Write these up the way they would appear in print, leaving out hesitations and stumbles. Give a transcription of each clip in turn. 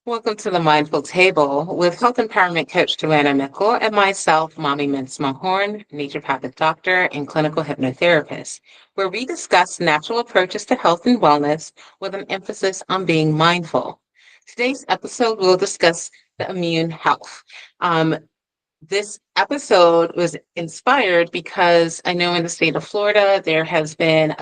Welcome to the Mindful Table with Health Empowerment Coach Joanna Mickel and myself, Maame-Mensima Horne, Naturopathic doctor and clinical hypnotherapist, where we discuss natural approaches to health and wellness with an emphasis on being mindful. Today's episode will discuss the immune health. This episode was inspired because I know in the state of Florida, there has been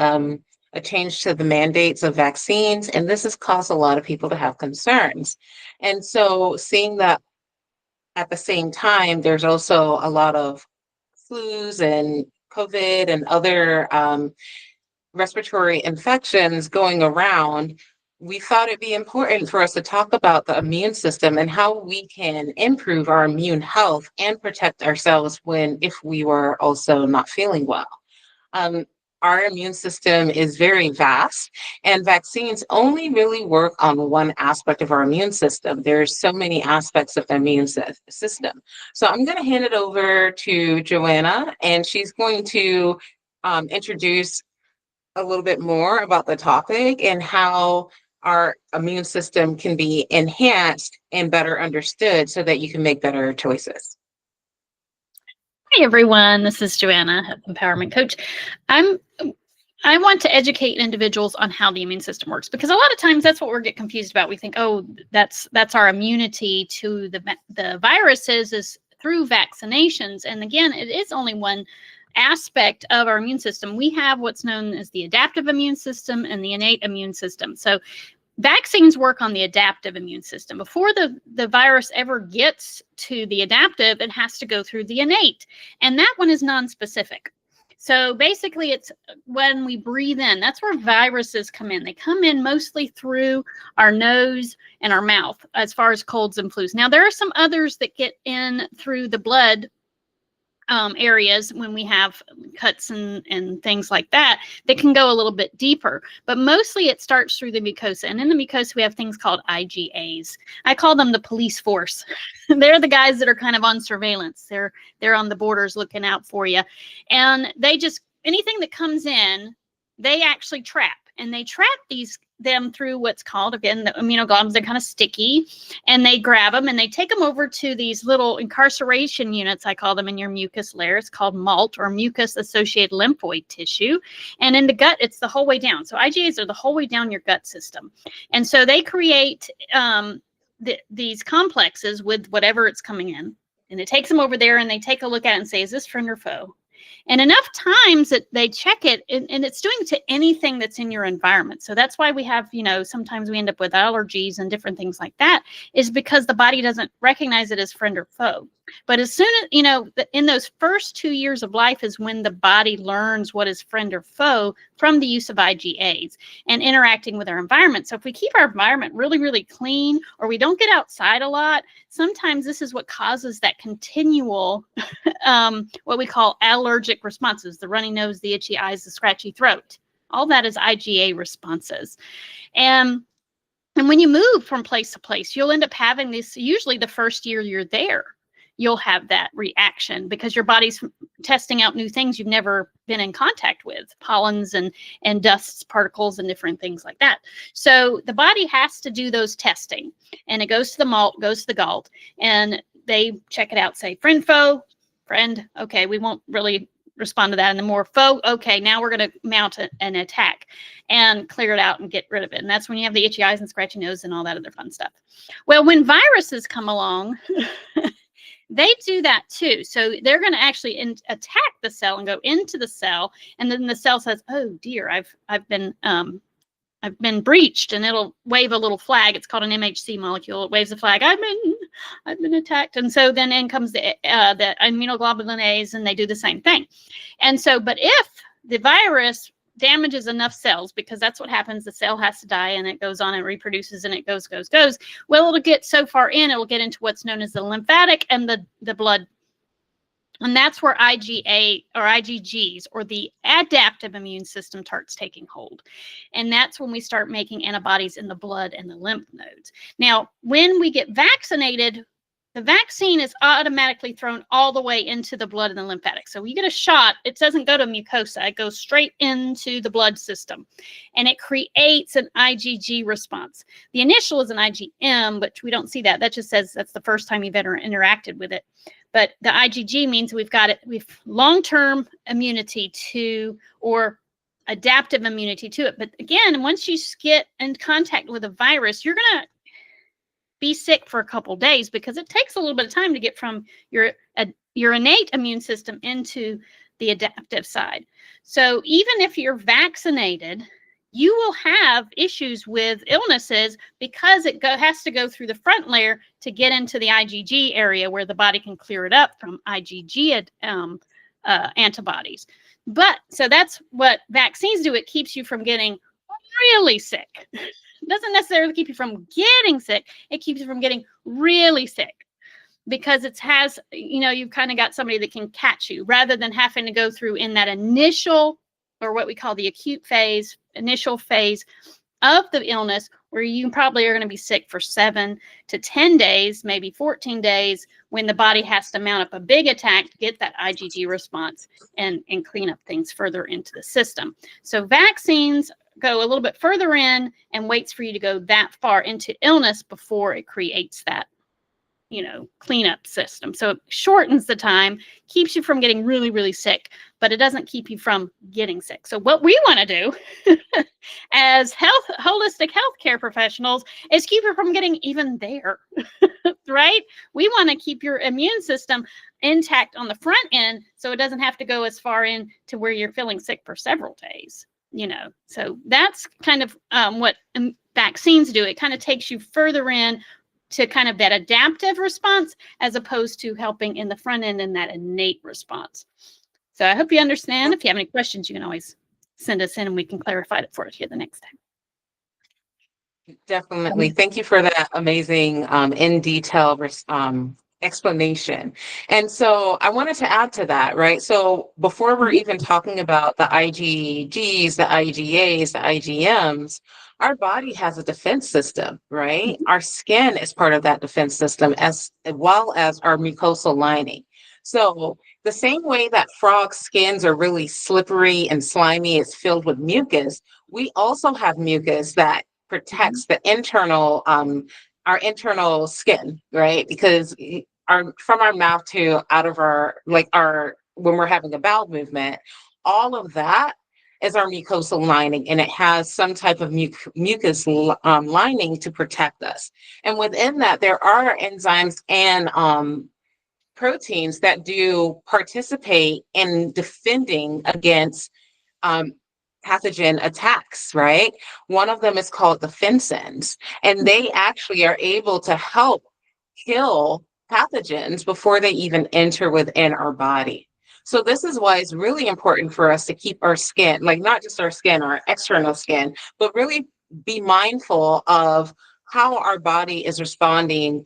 a change to the mandates of vaccines, and this has caused a lot of people to have concerns. And so, seeing that at the same time, there's also a lot of flus and COVID and other respiratory infections going around, we thought it'd be important for us to talk about the immune system and how we can improve our immune health and protect ourselves if we were also not feeling well. Um, our immune system is very vast, and vaccines only really work on one aspect of our immune system. There's so many aspects of the immune system. So I'm going to hand it over to Joanna, and she's going to introduce a little bit more about the topic and how our immune system can be enhanced and better understood so that you can make better choices. Hi, everyone. This is Joanna, Health Empowerment Coach. I want to educate individuals on how the immune system works, because a lot of times that's what we get confused about. We think, oh, that's our immunity to the viruses is through vaccinations. And again, it is only one aspect of our immune system. We have what's known as the adaptive immune system and the innate immune system. So vaccines work on the adaptive immune system. Before the virus ever gets to the adaptive, it has to go through the innate. And that one is nonspecific. So basically, it's when we breathe in, that's where viruses come in. They come in mostly through our nose and our mouth as far as colds and flus. Now, there are some others that get in through the blood areas when we have cuts and things like that can go a little bit deeper, but mostly it starts through the mucosa. And in the mucosa, we have things called IgAs. I call them the police force. They're the guys that are kind of on surveillance. They're on the borders looking out for you. And they just, anything that comes in, they actually trap. And they trap them through what's called, again, the immunoglobulins. They're kind of sticky, and they grab them and they take them over to these little incarceration units, I call them, in your mucus layer. It's called MALT, or mucus-associated lymphoid tissue. And in the gut, it's the whole way down. So IgAs are the whole way down your gut system. And so they create these complexes with whatever it's coming in. And it takes them over there and they take a look at it and say, is this friend or foe? And enough times that they check it, and it's doing to anything that's in your environment. So that's why we have, sometimes we end up with allergies and different things like that, is because the body doesn't recognize it as friend or foe. But as soon as, in those first 2 years of life is when the body learns what is friend or foe from the use of IgAs and interacting with our environment. So if we keep our environment really, really clean, or we don't get outside a lot, sometimes this is what causes that continual, what we call allergic responses, the runny nose, the itchy eyes, the scratchy throat. All that is IgA responses. And when you move from place to place, you'll end up having this, usually the first year you're there. You'll have that reaction because your body's testing out new things you've never been in contact with, pollens and dusts, particles, and different things like that. So the body has to do those testing, and it goes to the MALT, goes to the GALT, and they check it out, say, friend, foe, friend, okay, we won't really respond to that anymore. Foe, okay, now we're going to mount an attack and clear it out and get rid of it. And that's when you have the itchy eyes and scratchy nose and all that other fun stuff. Well, when viruses come along, they do that too. So they're going to actually attack the cell and go into the cell, and then the cell says, "Oh dear, I've been breached," and it'll wave a little flag. It's called an MHC molecule. It waves a flag. I've been attacked, and so then in comes the immunoglobulin A's, and they do the same thing. And so, but if the virus damages enough cells, because that's what happens, the cell has to die and it goes on and reproduces and it goes. Well, it'll get so far in, it'll get into what's known as the lymphatic and the blood. And that's where IgA or IgGs, or the adaptive immune system, starts taking hold. And that's when we start making antibodies in the blood and the lymph nodes. Now, when we get vaccinated, The vaccine is automatically thrown all the way into the blood and the lymphatic. So you get a shot, it doesn't go to mucosa, it goes straight into the blood system, and it creates an IgG response. The initial is an IgM, but we don't see that. That just says that's the first time you've ever interacted with it. But the IgG means we've long-term immunity to, or adaptive immunity to it. But again, once you get in contact with a virus, you're going to be sick for a couple days, because it takes a little bit of time to get from your innate immune system into the adaptive side. So even if you're vaccinated, you will have issues with illnesses, because it has to go through the front layer to get into the IgG area where the body can clear it up from IgG antibodies. But so that's what vaccines do. It keeps you from getting really sick. It doesn't necessarily keep you from getting sick. It keeps you from getting really sick, because it has, you've kind of got somebody that can catch you, rather than having to go through in that initial, or what we call the acute phase, initial phase of the illness, where you probably are going to be sick for 7 to 10 days, maybe 14 days, when the body has to mount up a big attack to get that IgG response and clean up things further into the system. So vaccines go a little bit further in and waits for you to go that far into illness before it creates that, cleanup system. So it shortens the time, keeps you from getting really, really sick, but it doesn't keep you from getting sick. So what we want to do as holistic healthcare professionals is keep you from getting even there, right? We want to keep your immune system intact on the front end, so it doesn't have to go as far in to where you're feeling sick for several days. So that's kind of what vaccines do. It kind of takes you further in to kind of that adaptive response, as opposed to helping in the front end in that innate response. So I hope you understand. If you have any questions, you can always send us in and we can clarify it for you the next time. Definitely. Thank you for that amazing in detail explanation. And so I wanted to add to that, right? So before we're even talking about the IgGs, the IgAs, the IgMs, our body has a defense system, right? Our skin is part of that defense system, as well as our mucosal lining. So the same way that frog skins are really slippery and slimy, it's filled with mucus, we also have mucus that protects the internal, our internal skin, right? Because from our mouth to out of when we're having a bowel movement, all of that is our mucosal lining, and it has some type of mucus lining to protect us. And within that, there are enzymes and proteins that do participate in defending against pathogen attacks, right? One of them is called the fensins, and they actually are able to help kill pathogens before they even enter within our body. So this is why it's really important for us to keep our skin, like not just our skin, our external skin, but really be mindful of how our body is responding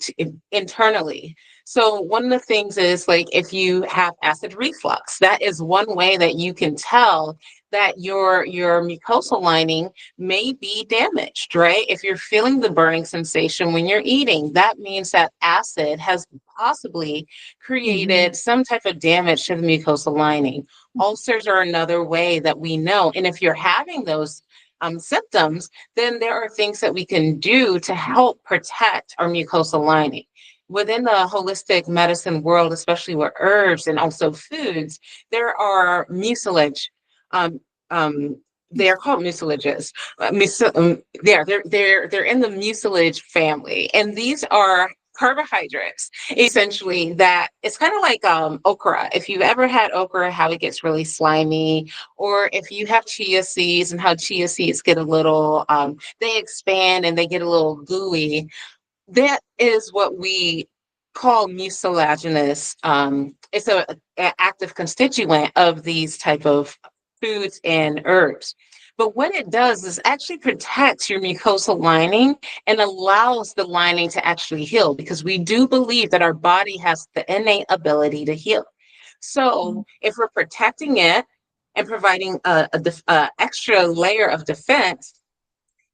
internally. So one of the things is, like, if you have acid reflux, that is one way that you can tell that your mucosal lining may be damaged, right? If you're feeling the burning sensation when you're eating, that means that acid has possibly created some type of damage to the mucosal lining. Ulcers are another way that we know. And if you're having those symptoms, then there are things that we can do to help protect our mucosal lining. Within the holistic medicine world, especially with herbs and also foods, there are mucilage. They are called mucilages. They're in the mucilage family, and these are carbohydrates, essentially. That it's kind of like okra. If you've ever had okra, how it gets really slimy, or if you have chia seeds and how chia seeds get a little, they expand and they get a little gooey. That is what we call mucilaginous. It's an active constituent of these type of foods and herbs. But what it does is actually protects your mucosal lining and allows the lining to actually heal, because we do believe that our body has the innate ability to heal. So if we're protecting it and providing a extra layer of defense,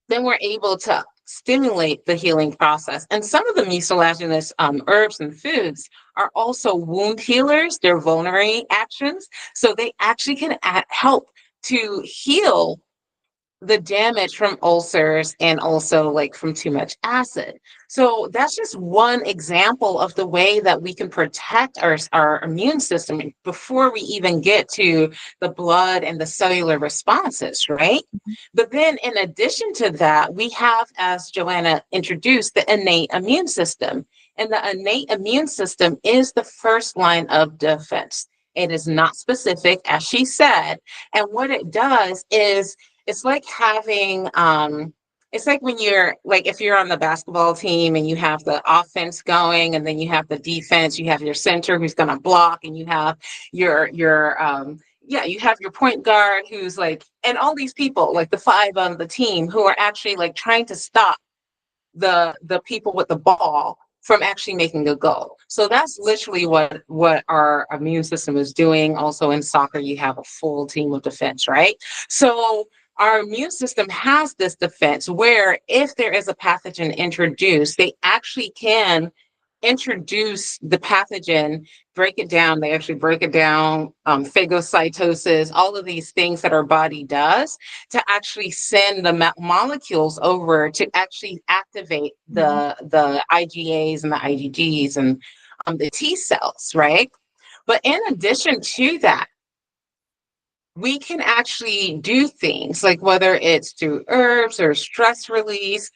then we're able to stimulate the healing process. And some of the mucilaginous herbs and foods are also wound healers. They're vulnerary actions. So they actually can help to heal the damage from ulcers and also like from too much acid. So that's just one example of the way that we can protect our immune system before we even get to the blood and the cellular responses, right? But then in addition to that, we have, as Joanna introduced, the innate immune system. And the innate immune system is the first line of defense. It is not specific, as she said. And what it does is it's like having it's like when you're like if you're on the basketball team and you have the offense going and then you have the defense, you have your center who's going to block, and you have you have your point guard who's like, and all these people like the five on the team who are actually like trying to stop the people with the ball from actually making a goal. So that's literally what our immune system is doing. Also in soccer, you have a full team of defense, right? So our immune system has this defense where if there is a pathogen introduced, they actually can introduce the pathogen, break it down. They actually break it down, phagocytosis, all of these things that our body does to actually send the molecules over to actually activate the IgAs and the IgGs and the T cells, right? But in addition to that, we can actually do things like whether it's through herbs or stress release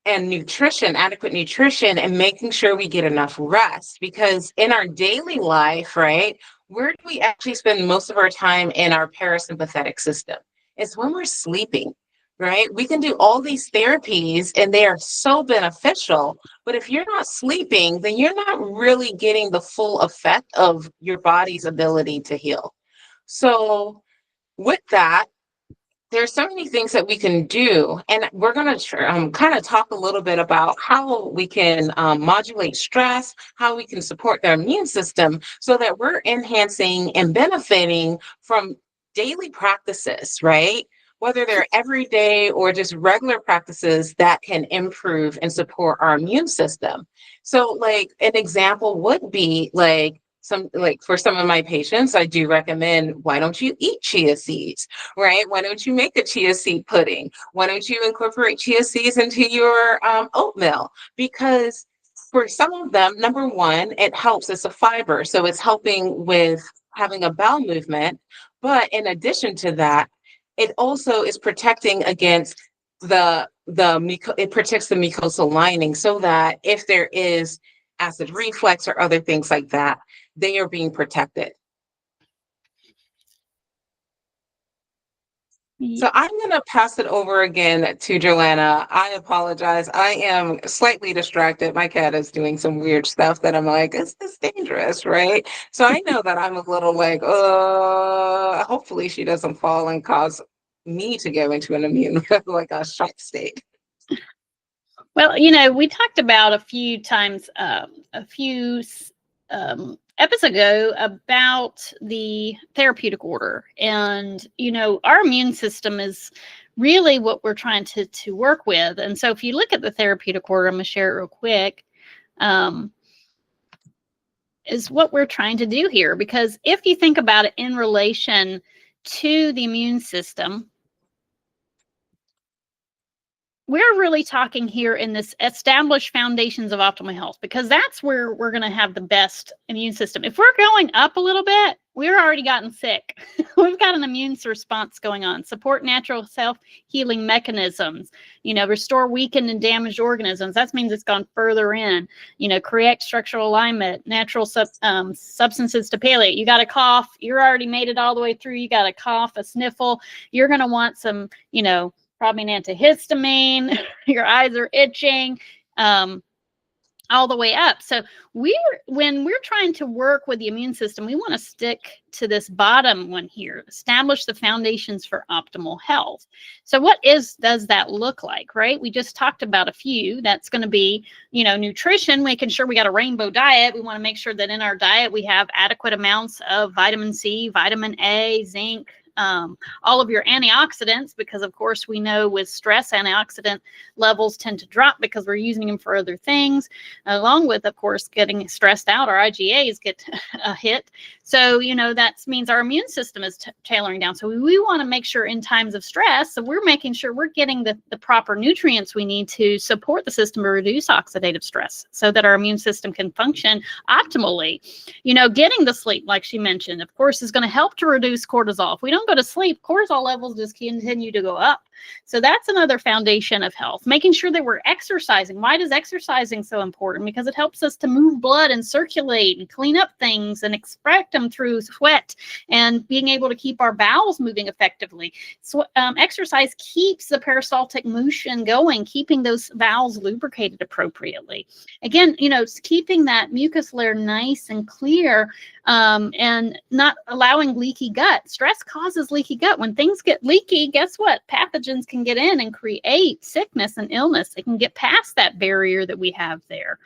and nutrition, adequate nutrition, and making sure we get enough rest. Because in our daily life, right, where do we actually spend most of our time in our parasympathetic system? It's when we're sleeping, right? We can do all these therapies and they are so beneficial. But if you're not sleeping, then you're not really getting the full effect of your body's ability to heal. So with that, there's so many things that we can do, and we're going to kind of talk a little bit about how we can modulate stress, how we can support their immune system so that we're enhancing and benefiting from daily practices, right? Whether they're everyday or just regular practices that can improve and support our immune system. So like an example would be like for some of my patients, I do recommend, why don't you eat chia seeds, right? Why don't you make a chia seed pudding? Why don't you incorporate chia seeds into your oatmeal? Because for some of them, number one, it helps. It's a fiber, so it's helping with having a bowel movement. But in addition to that, it also is protecting against it protects the mucosal lining so that if there is acid reflux or other things like that, they are being protected. So I'm going to pass it over again to Joanna. I apologize. I am slightly distracted. My cat is doing some weird stuff that I'm like, it's dangerous, right? So I know that I'm a little like, hopefully she doesn't fall and cause me to go into an immune, like a shock state. Well, we talked about a few times, episodes ago about the therapeutic order. And, our immune system is really what we're trying to work with. And so if you look at the therapeutic order, I'm going to share it real quick, is what we're trying to do here. Because if you think about it in relation to the immune system, we're really talking here in this established foundations of optimal health, because that's where we're going to have the best immune system. If we're going up a little bit, we're already gotten sick. We've got an immune response going on. Support natural self-healing mechanisms, restore weakened and damaged organisms. That means it's gone further in, correct structural alignment, natural substances to palliate. You got a cough, you're already made it all the way through. You got a cough, a sniffle, you're going to want some, probably an antihistamine, your eyes are itching, all the way up. So when we're trying to work with the immune system, we want to stick to this bottom one here, establish the foundations for optimal health. So what does that look like, right? We just talked about a few. That's going to be, nutrition, making sure we got a rainbow diet. We want to make sure that in our diet, we have adequate amounts of vitamin C, vitamin A, zinc, all of your antioxidants, because of course we know with stress, antioxidant levels tend to drop because we're using them for other things, along with, of course, getting stressed out. Our IgAs get a hit. So, that means our immune system is tailoring down. So we want to make sure in times of stress, so we're making sure we're getting the proper nutrients we need to support the system to reduce oxidative stress so that our immune system can function optimally. Getting the sleep, like she mentioned, of course, is going to help to reduce cortisol. If we don't go to sleep, cortisol levels just continue to go up. So that's another foundation of health. Making sure that we're exercising. Why is exercising so important? Because it helps us to move blood and circulate and clean up things and extract them through sweat, and being able to keep our bowels moving effectively. So exercise keeps the peristaltic motion going, keeping those bowels lubricated appropriately. Again, keeping that mucus layer nice and clear, and not allowing leaky gut. Stress causes leaky gut. When things get leaky, guess what? Pathogens can get in and create sickness and illness. They can get past that barrier that we have there.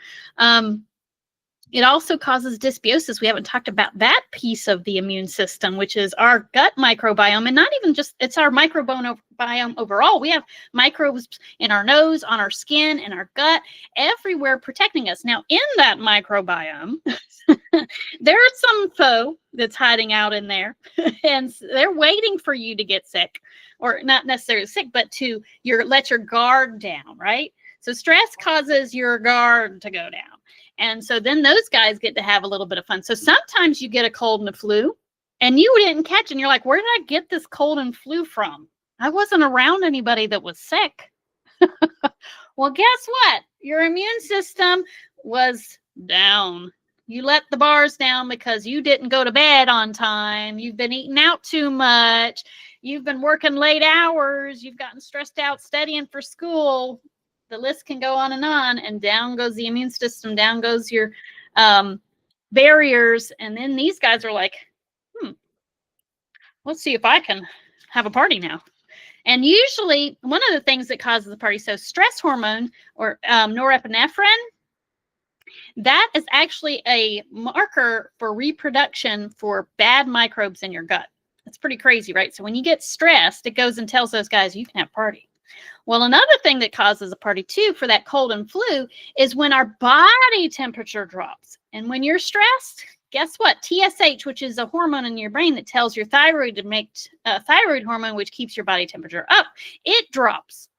It also causes dysbiosis. We haven't talked about that piece of the immune system, which is our gut microbiome, and not even just, it's our microbiome overall. We have microbes in our nose, on our skin, in our gut, everywhere protecting us. Now, in that microbiome, there's some foe that's hiding out in there, and they're waiting for you to get sick, or not necessarily sick, but to let your guard down, right? So stress causes your guard to go down. And so then those guys get to have a little bit of fun. So sometimes you get a cold and a flu and you didn't catch it. And you're like, where did I get this cold and flu from? I wasn't around anybody that was sick. Well, guess what? Your immune system was down. You let the bars down because you didn't go to bed on time. You've been eating out too much. You've been working late hours. You've gotten stressed out studying for school. The list can go on, and down goes the immune system, down goes your barriers. And then these guys are like, let's see if I can have a party now. And usually one of the things that causes the party, so stress hormone, or norepinephrine, that is actually a marker for reproduction for bad microbes in your gut. That's pretty crazy, right? So when you get stressed, it goes and tells those guys you can have a party. Well, another thing that causes a party too for that cold and flu is when our body temperature drops. And when you're stressed, guess what? TSH, which is a hormone in your brain that tells your thyroid to make thyroid hormone, which keeps your body temperature up, it drops.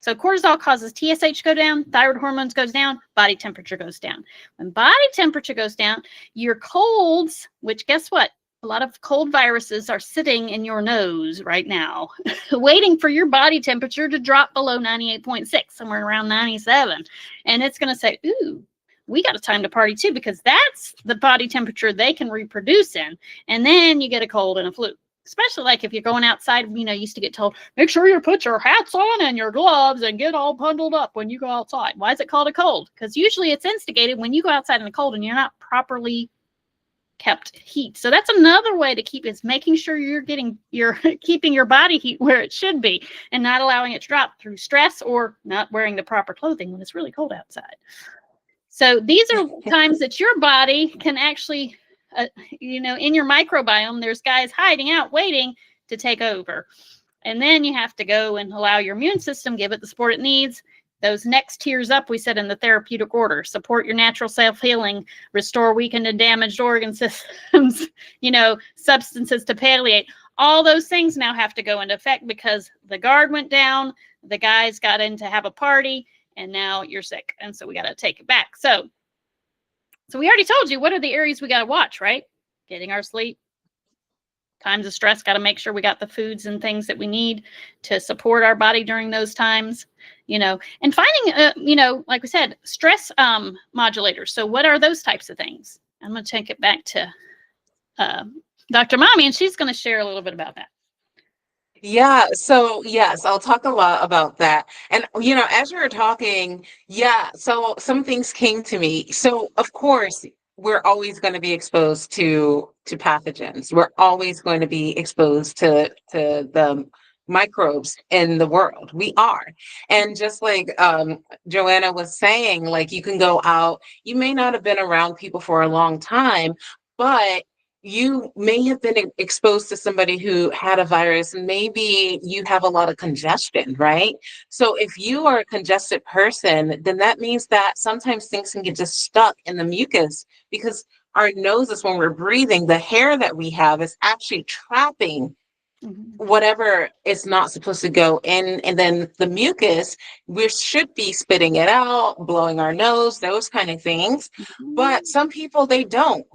So cortisol causes TSH to go down, thyroid hormones goes down, body temperature goes down. When body temperature goes down, your colds, which guess what? A lot of cold viruses are sitting in your nose right now, waiting for your body temperature to drop below 98.6, somewhere around 97. And it's going to say, ooh, we got a time to party too, because that's the body temperature they can reproduce in. And then you get a cold and a flu, especially like if you're going outside. Used to get told, make sure you put your hats on and your gloves and get all bundled up when you go outside. Why is it called a cold? Because usually it's instigated when you go outside in the cold and you're not properly kept heat. So that's another way to keep, is making sure you're keeping your body heat where it should be and not allowing it to drop through stress or not wearing the proper clothing when it's really cold outside. So these are times that your body can actually, in your microbiome, there's guys hiding out waiting to take over. And then you have to go and allow your immune system, give it the support it needs. Those next tiers up, we said in the therapeutic order: support your natural self-healing, restore weakened and damaged organ systems, substances to palliate. All those things now have to go into effect because the guard went down, the guys got in to have a party, and now you're sick. And so we got to take it back. So we already told you what are the areas we got to watch, right? Getting our sleep. Times of stress, got to make sure we got the foods and things that we need to support our body during those times, and finding, like we said, stress modulators. So what are those types of things? I'm going to take it back to Dr. Mami, and she's going to share a little bit about that. Yeah. So yes, I'll talk a lot about that. And, as you were talking, so some things came to me. So of course, we're always going to be exposed to pathogens. We're always going to be exposed to the microbes in the world. We are. And just like Joanna was saying, like, you can go out, you may not have been around people for a long time, but you may have been exposed to somebody who had a virus. Maybe you have a lot of congestion, right? So if you are a congested person, then that means that sometimes things can get just stuck in the mucus because our noses, when we're breathing, the hair that we have is actually trapping Mhm. whatever is not supposed to go in, and then the mucus, we should be spitting it out, blowing our nose, those kind of things. But some people, they don't,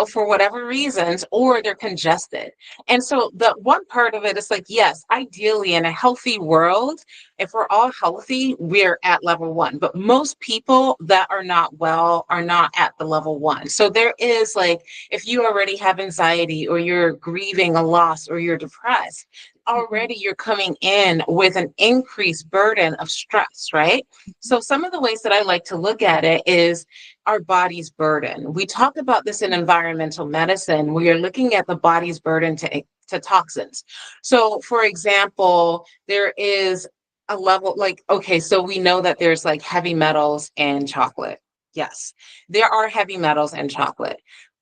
for whatever reasons, or they're congested. And so the one part of it is like, yes, ideally in a healthy world, if we're all healthy, we're at level 1. But most people that are not well are not at the level 1. So there is like, if you already have anxiety or you're grieving a loss or you're depressed, already you're coming in with an increased burden of stress, right? So some of the ways that I like to look at it is our body's burden. We talk about this in environmental medicine. We are looking at the body's burden to toxins. So for example, there is a level like, okay, so we know that there's like heavy metals in chocolate. Yes, there are heavy metals in chocolate,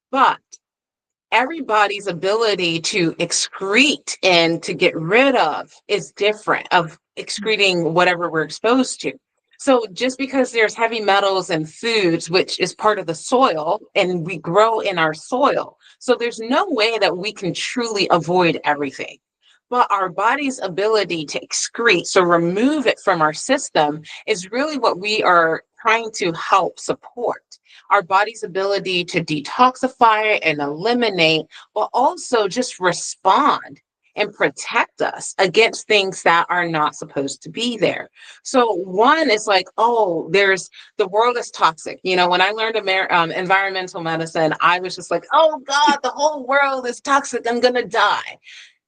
but everybody's ability to excrete and to get rid of is different of excreting whatever we're exposed to. So just because there's heavy metals in foods, which is part of the soil, and we grow in our soil, so there's no way that we can truly avoid everything. But our body's ability to excrete, so remove it from our system, is really what we are trying to help support. Our body's ability to detoxify and eliminate, but also just respond and protect us against things that are not supposed to be there. So one is like, oh, the world is toxic. When I learned environmental medicine, I was just like, oh God, the whole world is toxic. I'm going to die.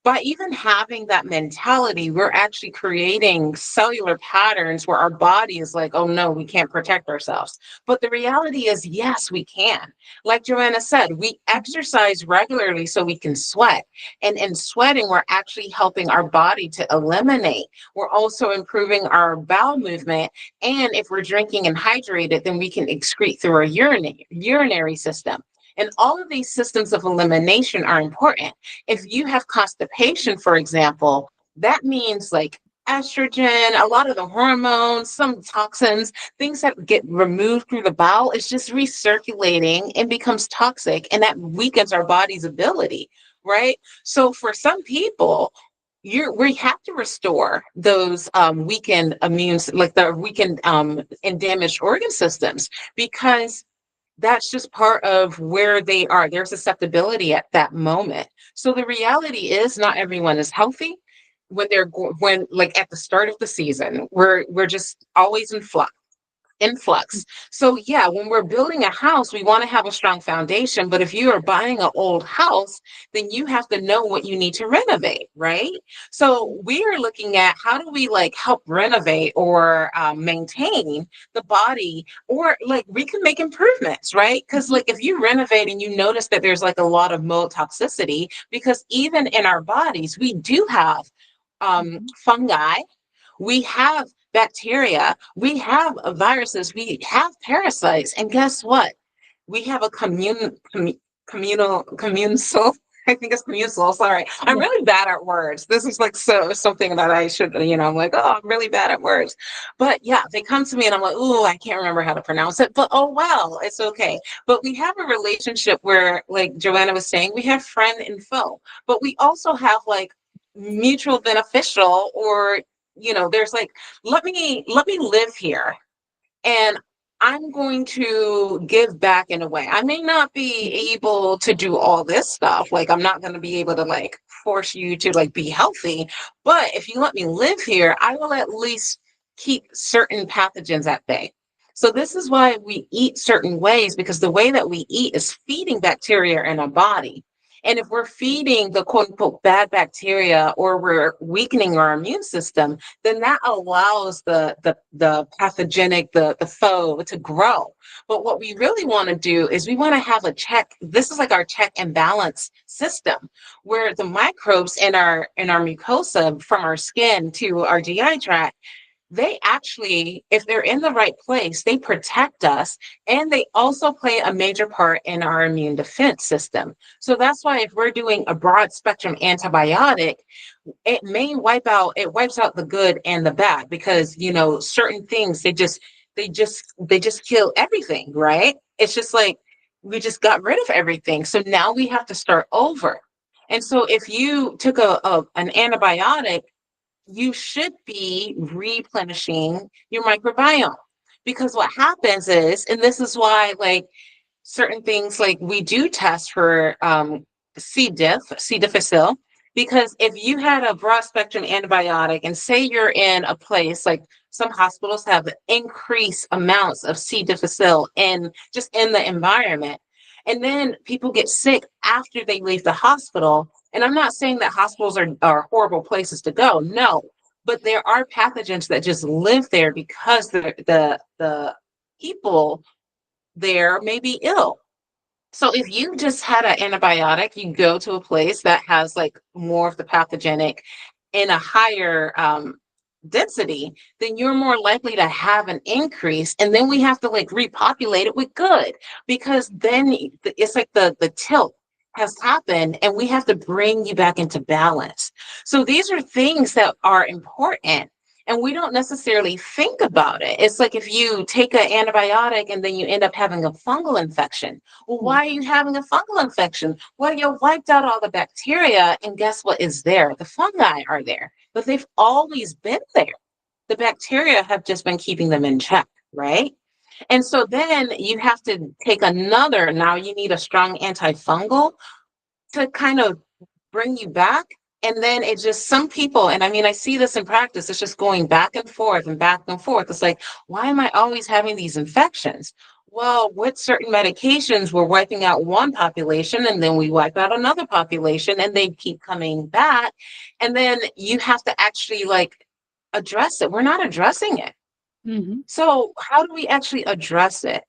By even having that mentality, we're actually creating cellular patterns where our body is like, oh no, we can't protect ourselves. But the reality is, yes, we can. Like Joanna said, we exercise regularly so we can sweat. And in sweating, we're actually helping our body to eliminate. We're also improving our bowel movement. And if we're drinking and hydrated, then we can excrete through our urinary system. And all of these systems of elimination are important. If you have constipation, for example, that means like estrogen, a lot of the hormones, some toxins, things that get removed through the bowel is just recirculating and becomes toxic, and that weakens our body's ability, right? So for some people, we have to restore those weakened like the weakened and damaged organ systems, because that's just part of where they are, their susceptibility at that moment. So the reality is not everyone is healthy when like at the start of the season. We're just always in influx. So yeah, when we're building a house, we want to have a strong foundation. But if you are buying an old house, then you have to know what you need to renovate, right? So we are looking at how do we like help renovate or maintain the body, or like we can make improvements, right? Because like if you renovate and you notice that there's like a lot of mold toxicity, because even in our bodies, we do have fungi, we have bacteria, we have viruses, we have parasites, and guess what? We have a commune soul. I think it's commune soul. Sorry, I'm Yeah. really bad at words. This is like something that I should, I'm like, oh, I'm really bad at words. But yeah, they come to me and I'm like, oh, I can't remember how to pronounce it. But oh well, it's okay. But we have a relationship where, like Joanna was saying, we have friend and foe, but we also have like mutual beneficial, or there's like, let me live here, and I'm going to give back in a way. I may not be able to do all this stuff. Like, I'm not going to be able to like force you to like be healthy. But if you let me live here, I will at least keep certain pathogens at bay. So this is why we eat certain ways, because the way that we eat is feeding bacteria in our body. And if we're feeding the quote unquote bad bacteria, or we're weakening our immune system, then that allows the pathogenic, the foe to grow. But what we really want to do is we want to have a check. This is like our check and balance system, where the microbes in our mucosa, from our skin to our GI tract, they actually, if they're in the right place, they protect us, and they also play a major part in our immune defense system. So that's why if we're doing a broad spectrum antibiotic, it wipes out the good and the bad, because certain things, they just kill everything, right? It's just like we just got rid of everything. So now we have to start over. And so if you took an antibiotic, you should be replenishing your microbiome, because what happens is, and this is why, like, certain things, like we do test for C. difficile, because if you had a broad spectrum antibiotic, and say you're in a place like some hospitals have increased amounts of C. difficile in just in the environment, and then people get sick after they leave the hospital. And I'm not saying that hospitals are horrible places to go, no, but there are pathogens that just live there because the people there may be ill. So if you just had an antibiotic, you go to a place that has like more of the pathogenic in a higher density, then you're more likely to have an increase. And then we have to like repopulate it with good, because then it's like the tilt has happened, and we have to bring you back into balance. So these are things that are important, and we don't necessarily think about it. It's like if you take an antibiotic and then you end up having a fungal infection. Well, why are you having a fungal infection? Well, you wiped out all the bacteria, and guess what is there? The fungi are there, but they've always been there. The bacteria have just been keeping them in check, right? And so then you have to take now you need a strong antifungal to kind of bring you back. And then it just, some people, and I mean, I see this in practice, it's just going back and forth and back and forth. It's like, why am I always having these infections? Well, with certain medications, we're wiping out one population, and then we wipe out another population, and they keep coming back. And then you have to actually like address it. We're not addressing it. Mm-hmm. So how do we actually address it?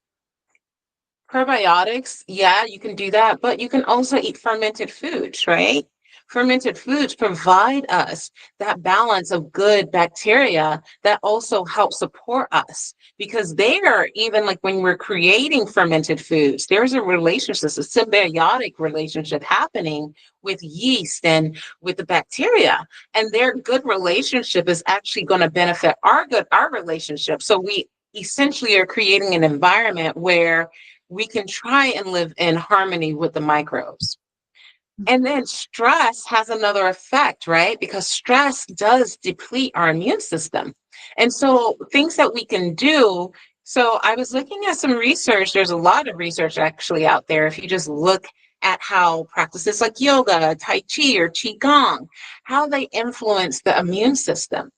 Probiotics, yeah, you can do that, but you can also eat fermented foods, right? Fermented foods provide us that balance of good bacteria that also help support us, because they are, even like when we're creating fermented foods, there's a relationship, a symbiotic relationship happening with yeast and with the bacteria. And their good relationship is actually going to benefit our relationship. So we essentially are creating an environment where we can try and live in harmony with the microbes. And then stress has another effect, right? Because stress does deplete our immune system. And so things that we can do. So I was looking at some research. There's a lot of research actually out there. If you just look at how practices like yoga, Tai Chi, or Qigong, how they influence the immune system.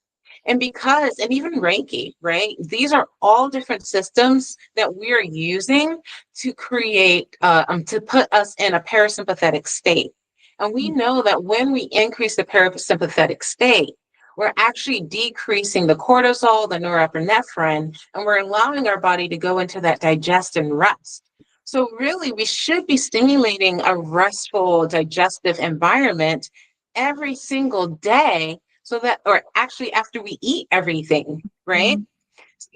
And even Reiki, right? These are all different systems that we are using to create, to put us in a parasympathetic state. And we know that when we increase the parasympathetic state, we're actually decreasing the cortisol, the norepinephrine, and we're allowing our body to go into that digest and rest. So really, we should be stimulating a restful digestive environment every single day, so that, or actually after we eat everything, right?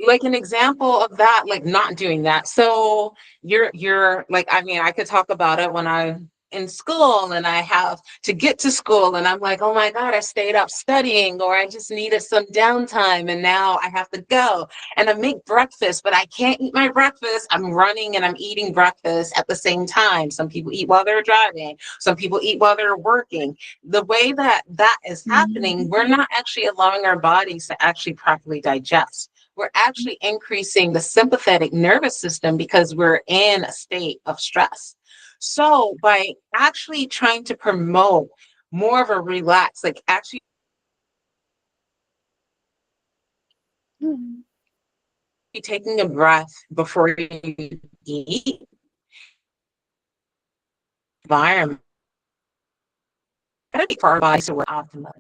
Like an example of that, like not doing that. So you're like, I mean, I could talk about it when I'm in school and I have to get to school and I'm like, oh my God, I stayed up studying, or I just needed some downtime and now I have to go and I make breakfast, but I can't eat my breakfast. I'm running and I'm eating breakfast at the same time. Some people eat while they're driving. Some people eat while they're working. The way that is happening, we're not actually allowing our bodies to actually properly digest. We're actually increasing the sympathetic nervous system because we're in a state of stress. So by actually trying to promote more of a relax, like actually taking a breath before you eat, environment for our bodies to work optimally.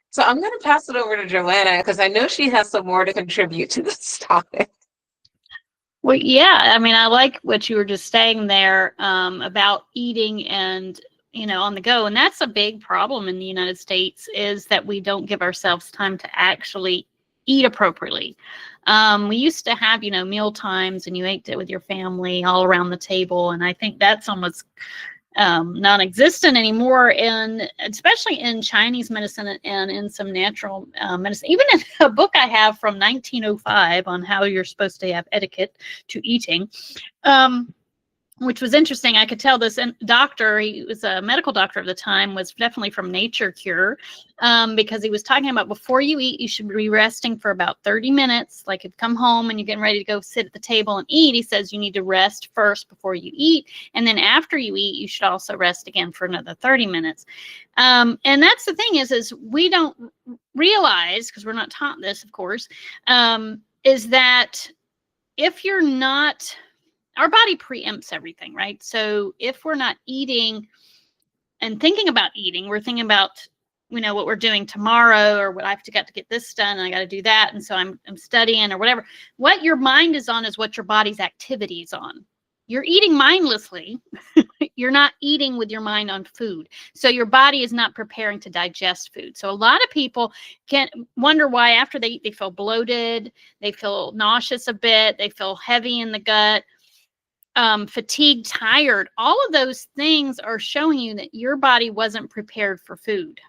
So I'm going to pass it over to Joanna because I know she has some more to contribute to this topic. Well, yeah, I mean, I like what you were just saying there about eating and, on the go. And that's a big problem in the United States, is that we don't give ourselves time to actually eat appropriately. We used to have, meal times, and you ate it with your family all around the table. And I think that's almost non-existent anymore, and especially in Chinese medicine and in some natural medicine. Even in a book I have from 1905 on how you're supposed to have etiquette to eating, which was interesting. I could tell this doctor, he was a medical doctor of the time, was definitely from Nature Cure, because he was talking about before you eat, you should be resting for about 30 minutes. Like if you come home and you're getting ready to go sit at the table and eat, he says you need to rest first before you eat. And then after you eat, you should also rest again for another 30 minutes. And that's the thing is we don't realize, because we're not taught this, of course, is that if you're not, our body preempts everything, right? So if we're not eating and thinking about eating, we're thinking about, what we're doing tomorrow, or what I've got to get this done, and I got to do that, and so I'm studying or whatever. What your mind is on is what your body's activity is on. You're eating mindlessly. You're not eating with your mind on food. So your body is not preparing to digest food. So a lot of people can wonder why after they eat, they feel bloated, they feel nauseous a bit, they feel heavy in the gut, fatigued, tired. All of those things are showing you that your body wasn't prepared for food.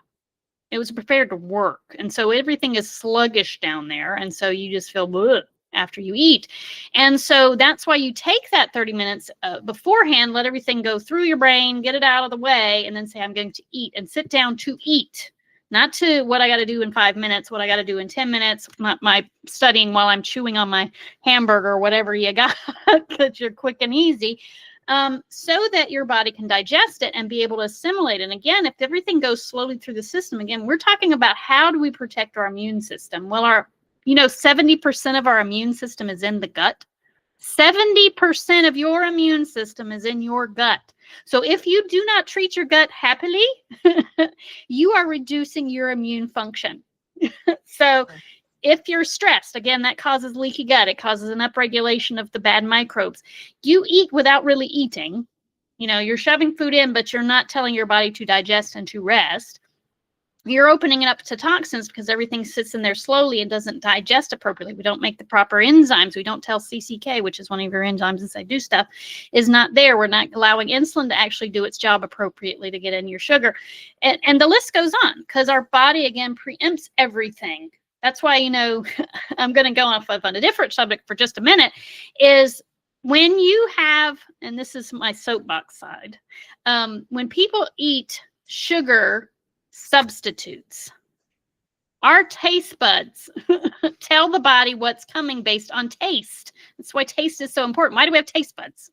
It was prepared to work. And so everything is sluggish down there. And so you just feel bleh after you eat. And so that's why you take that 30 minutes beforehand, let everything go through your brain, get it out of the way, and then say, I'm going to eat, and sit down to eat. Not to what I got to do in 5 minutes, what I got to do in 10 minutes, my studying while I'm chewing on my hamburger or whatever you got, because you're quick and easy, so that your body can digest it and be able to assimilate. And again, if everything goes slowly through the system, again, we're talking about how do we protect our immune system? Well, 70% of our immune system is in the gut. 70% of your immune system is in your gut. So if you do not treat your gut happily, you are reducing your immune function. So if you're stressed, again, that causes leaky gut. It causes an upregulation of the bad microbes. You eat without really eating. You're shoving food in, but you're not telling your body to digest and to rest. You're opening it up to toxins because everything sits in there slowly and doesn't digest appropriately. We don't make the proper enzymes. We don't tell CCK, which is one of your enzymes inside do stuff, is not there. We're not allowing insulin to actually do its job appropriately to get in your sugar. And the list goes on because our body, again, preempts everything. That's why, I'm going to go off on a different subject for just a minute, is when you have, and this is my soapbox side, when people eat sugar substitutes, our taste buds tell the body what's coming based on taste. That's why taste is so important. Why do we have taste buds?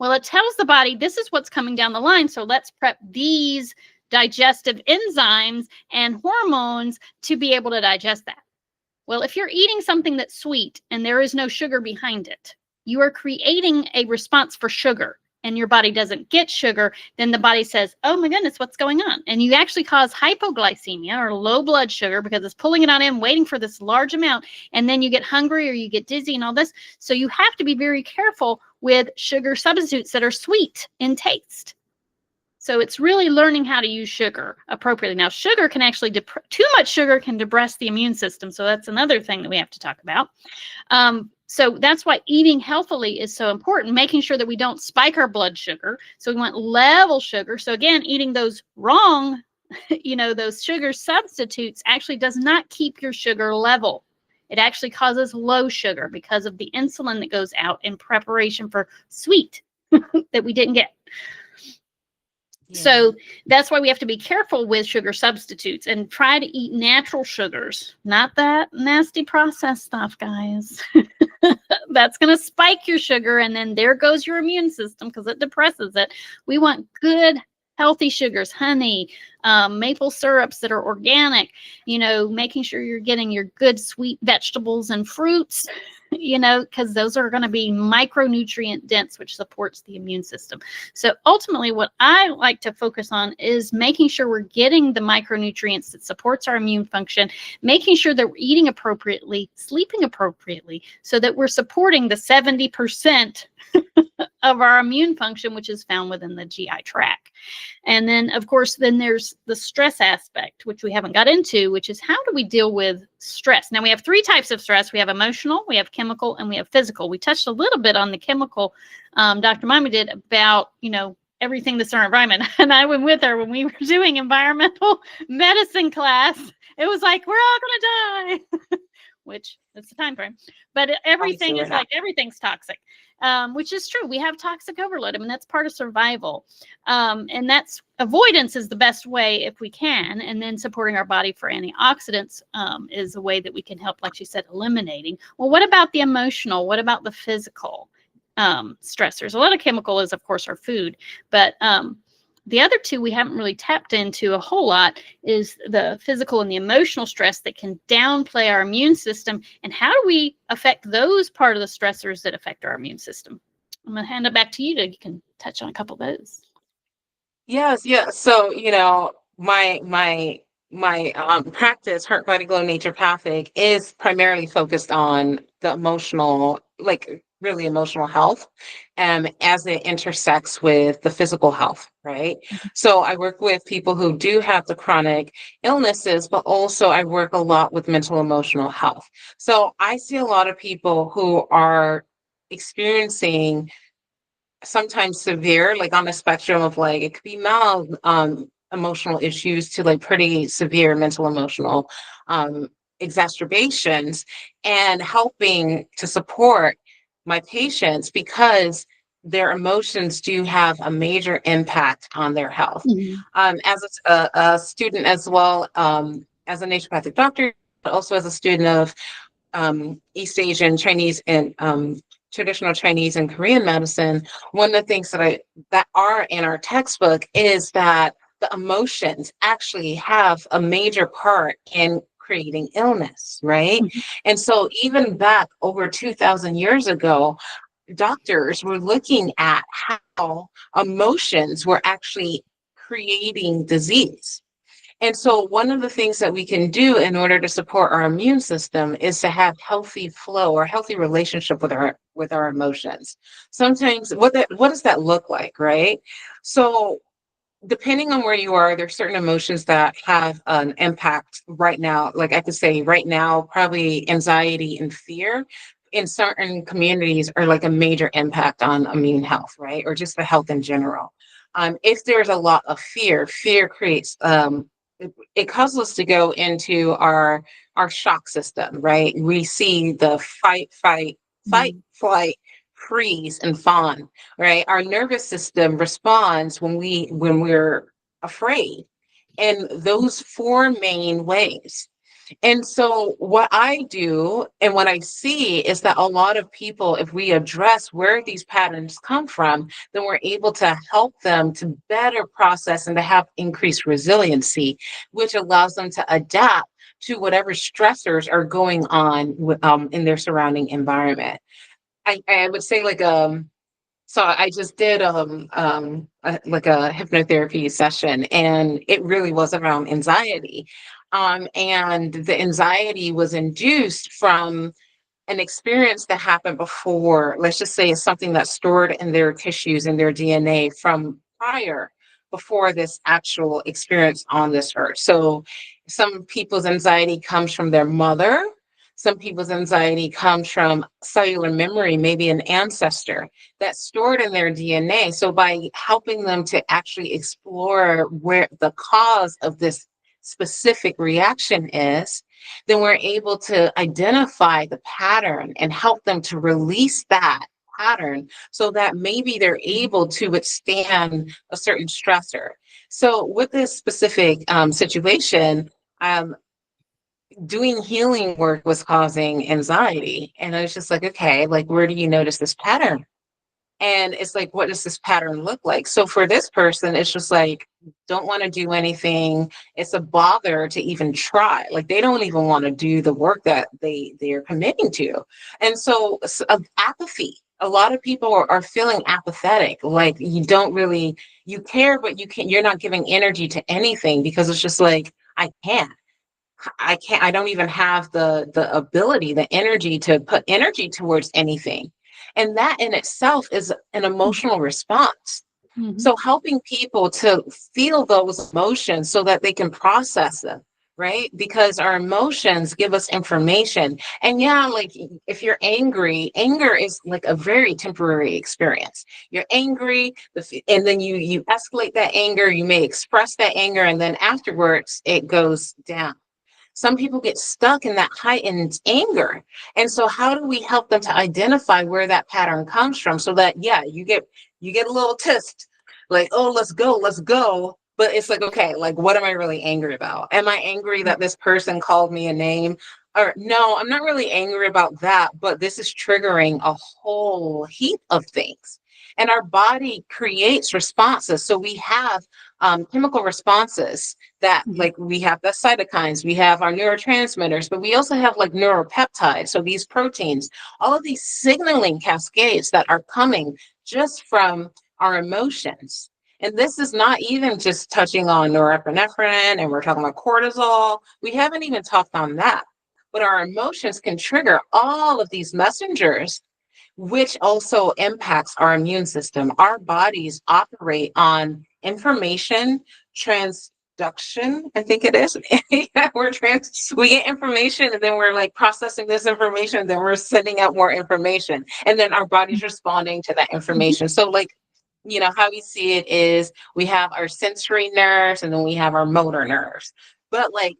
Well, it tells the body this is what's coming down the line, so let's prep these digestive enzymes and hormones to be able to digest that. Well, if you're eating something that's sweet and there is no sugar behind it, you are creating a response for sugar, and your body doesn't get sugar, then the body says, oh my goodness, what's going on? And you actually cause hypoglycemia or low blood sugar because it's pulling it on in, waiting for this large amount, and then you get hungry or you get dizzy and all this. So you have to be very careful with sugar substitutes that are sweet in taste. So it's really learning how to use sugar appropriately. Now, sugar can actually, too much sugar can depress the immune system. So that's another thing that we have to talk about. So that's why eating healthily is so important, making sure that we don't spike our blood sugar. So we want level sugar. So again, eating those wrong, those sugar substitutes actually does not keep your sugar level. It actually causes low sugar because of the insulin that goes out in preparation for sweet that we didn't get. Yeah. So that's why we have to be careful with sugar substitutes and try to eat natural sugars, not that nasty processed stuff, guys. That's going to spike your sugar, and then there goes your immune system because it depresses it. We want good, healthy sugars, honey, maple syrups that are organic, making sure you're getting your good sweet vegetables and fruits, because those are going to be micronutrient dense, which supports the immune system. So ultimately, what I like to focus on is making sure we're getting the micronutrients that supports our immune function, making sure that we're eating appropriately, sleeping appropriately, so that we're supporting the 70% of our immune function, which is found within the GI tract. And then, of course, then there's the stress aspect, which we haven't got into, which is how do we deal with stress? Now, we have three types of stress. We have emotional, we have chemical, and we have physical. We touched a little bit on the chemical. Dr. Mama did about, everything that's in our environment. And I went with her when we were doing environmental medicine class. It was like, we're all going to die, which is the time frame. But everything is like, everything's toxic, which is true. We have toxic overload. I mean, that's part of survival. And that's avoidance is the best way if we can. And then supporting our body for antioxidants is a way that we can help, like she said, eliminating. Well, what about the emotional? What about the physical stressors? A lot of chemical is, of course, our food, but the other two we haven't really tapped into a whole lot is the physical and the emotional stress that can downplay our immune system. And how do we affect those part of the stressors that affect our immune system? I'm going to hand it back to you you can touch on a couple of those. Yes, yeah. So, my practice, Heart, Body, Glow Naturopathic, is primarily focused on the emotional, like really emotional health, as it intersects with the physical health, right? So I work with people who do have the chronic illnesses, but also I work a lot with mental emotional health. So I see a lot of people who are experiencing sometimes severe, like on the spectrum of like, it could be mild emotional issues to like pretty severe mental emotional exacerbations, and helping to support my patients because their emotions do have a major impact on their health. As a student as well, as a naturopathic doctor, but also as a student of East Asian, Chinese, and traditional Chinese and Korean medicine, one of the things that are in our textbook is that the emotions actually have a major part in creating illness, right? And so even back over 2,000 years ago, doctors were looking at how emotions were actually creating disease. And so one of the things that we can do in order to support our immune system is to have healthy flow or healthy relationship with our emotions. Sometimes what does that look like, right? So depending on where you are, there's certain emotions that have an impact right now. Like I could say right now, probably anxiety and fear in certain communities are like a major impact on immune health, right? Or just the health in general. If there's a lot of fear creates, it causes us to go into our shock system, right? We see the fight, flight, freeze, and fawn, right? Our nervous system responds when we're afraid in those four main ways. And so what I do and what I see is that a lot of people, if we address where these patterns come from, then we're able to help them to better process and to have increased resiliency, which allows them to adapt to whatever stressors are going on in their surrounding environment. I would say so I just did like a hypnotherapy session, and it really was around anxiety. And the anxiety was induced from an experience that happened before. Let's just say it's something that's stored in their tissues and their DNA from before this actual experience on this earth. So some people's anxiety comes from their mother. Some people's anxiety comes from cellular memory, maybe an ancestor that's stored in their DNA. So by helping them to actually explore where the cause of this specific reaction is, then we're able to identify the pattern and help them to release that pattern so that maybe they're able to withstand a certain stressor. So with this specific situation, doing healing work was causing anxiety. And I was just like, okay, like, where do you notice this pattern? And it's like, what does this pattern look like? So for this person, it's just like, don't want to do anything. It's a bother to even try. Like they don't even want to do the work that they're committing to. And so apathy. A lot of people are feeling apathetic. Like you don't really, you care, but you're not giving energy to anything because it's just like, I can't. I don't even have the ability, the energy to put energy towards anything. And that in itself is an emotional response. Mhm. So helping people to feel those emotions so that they can process them, right? Because our emotions give us information. And yeah, like if you're angry, anger is like a very temporary experience. You're angry, and then you escalate that anger, you may express that anger, and then afterwards it goes down. Some people get stuck in that heightened anger. And so how do we help them to identify where that pattern comes from so that, yeah, you get a little test, like, oh, let's go. But it's like, okay, like, what am I really angry about? Am I angry that this person called me a name? Or no, I'm not really angry about that, but this is triggering a whole heap of things. And our body creates responses. So we have chemical responses that, like, we have the cytokines, we have our neurotransmitters, but we also have like neuropeptides. So these proteins, all of these signaling cascades that are coming just from our emotions. And this is not even just touching on norepinephrine, and we're talking about cortisol. We haven't even talked on that. But our emotions can trigger all of these messengers, which also impacts our immune system. Our bodies operate on information transduction, I think it is. Yeah, we get information, and then we're like processing this information, and then we're sending out more information, and then our body's responding to that information. So like, how we see it is we have our sensory nerves, and then we have our motor nerves. But like,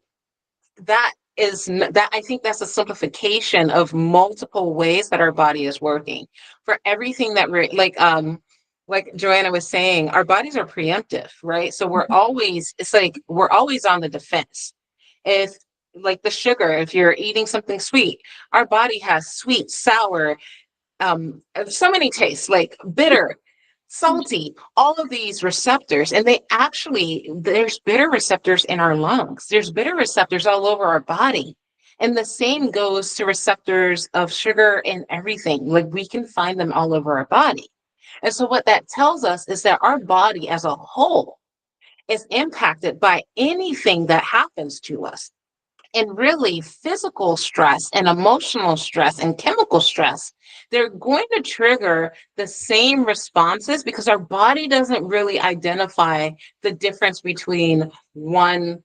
that I think that's a simplification of multiple ways that our body is working for everything that we're like Joanna was saying, our bodies are preemptive, right? So it's like we're always on the defense. If like the sugar, if you're eating something sweet, our body has sweet, sour, so many tastes, like bitter, salty, all of these receptors. And there's bitter receptors in our lungs, there's bitter receptors all over our body. And the same goes to receptors of sugar and everything. Like, we can find them all over our body. And so what that tells us is that our body as a whole is impacted by anything that happens to us. And really, physical stress and emotional stress and chemical stress, they're going to trigger the same responses because our body doesn't really identify the difference between one,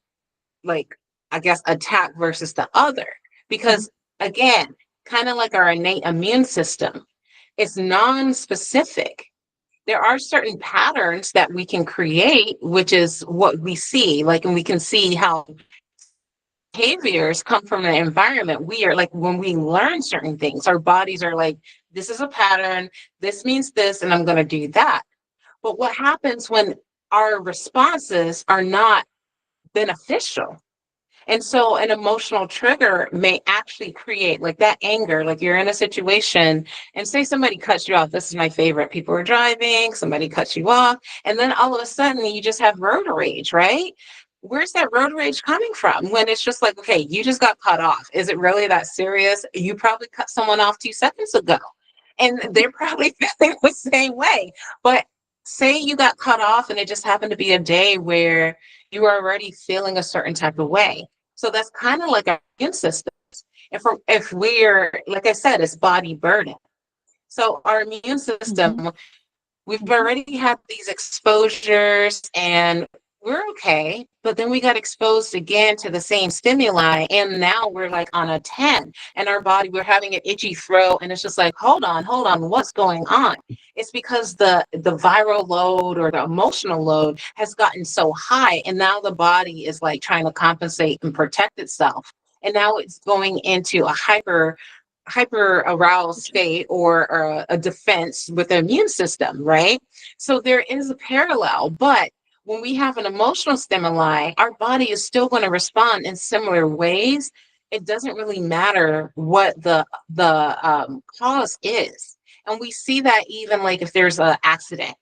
like, I guess, attack versus the other. Because again, kind of like our innate immune system, it's non-specific. There are certain patterns that we can create, which is what we see, like, and we can see how behaviors come from an environment. We are like, when we learn certain things, our bodies are like, this is a pattern, this means this, and I'm going to do that. But what happens when our responses are not beneficial? And so an emotional trigger may actually create like that anger, like you're in a situation and say somebody cuts you off. This is my favorite. People are driving, somebody cuts you off, and then all of a sudden you just have road rage, right? Where's that road rage coming from when it's just like, okay, you just got cut off. Is it really that serious? You probably cut someone off 2 seconds ago, and they're probably feeling the same way. But say you got cut off and it just happened to be a day where you are already feeling a certain type of way. So that's kind of like our immune system. If we're, like I said, it's body burden. So our immune system, we've already had these exposures and we're okay, but then we got exposed again to the same stimuli, and now we're like on a 10, and our body, we're having an itchy throat, and it's just like, hold on, what's going on? It's because the viral load or the emotional load has gotten so high, and now the body is like trying to compensate and protect itself, and now it's going into a hyper aroused state, or a defense with the immune system, right? So there is a parallel, but when we have an emotional stimuli, our body is still going to respond in similar ways. It doesn't really matter what the cause is. And we see that even like if there's an accident,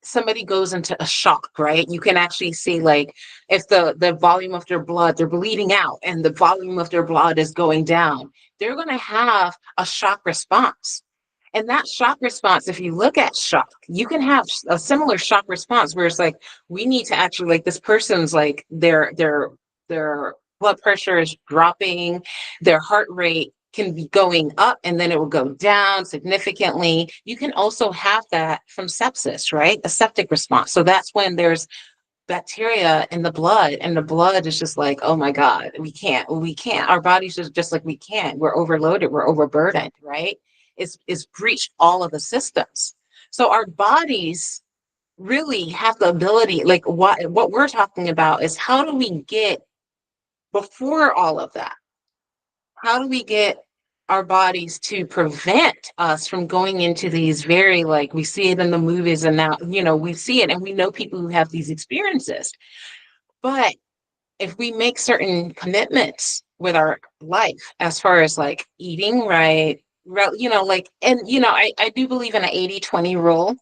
somebody goes into a shock, right? You can actually see, like, if the volume of their blood, they're bleeding out and the volume of their blood is going down, they're going to have a shock response. And that shock response, if you look at shock, you can have a similar shock response where it's like, we need to actually, like, this person's like their blood pressure is dropping, their heart rate can be going up and then it will go down significantly. You can also have that from sepsis, right? A septic response. So that's when there's bacteria in the blood, and the blood is just like, oh my God, we can't. Our bodies just like, we can't. We're overloaded, we're overburdened, right? It's breached all of the systems. So our bodies really have the ability, like what we're talking about is how do we get before all of that? How do we get our bodies to prevent us from going into these very, like, we see it in the movies, and now, we see it and we know people who have these experiences. But if we make certain commitments with our life, as far as like eating right, I do believe in an 80-20 rule.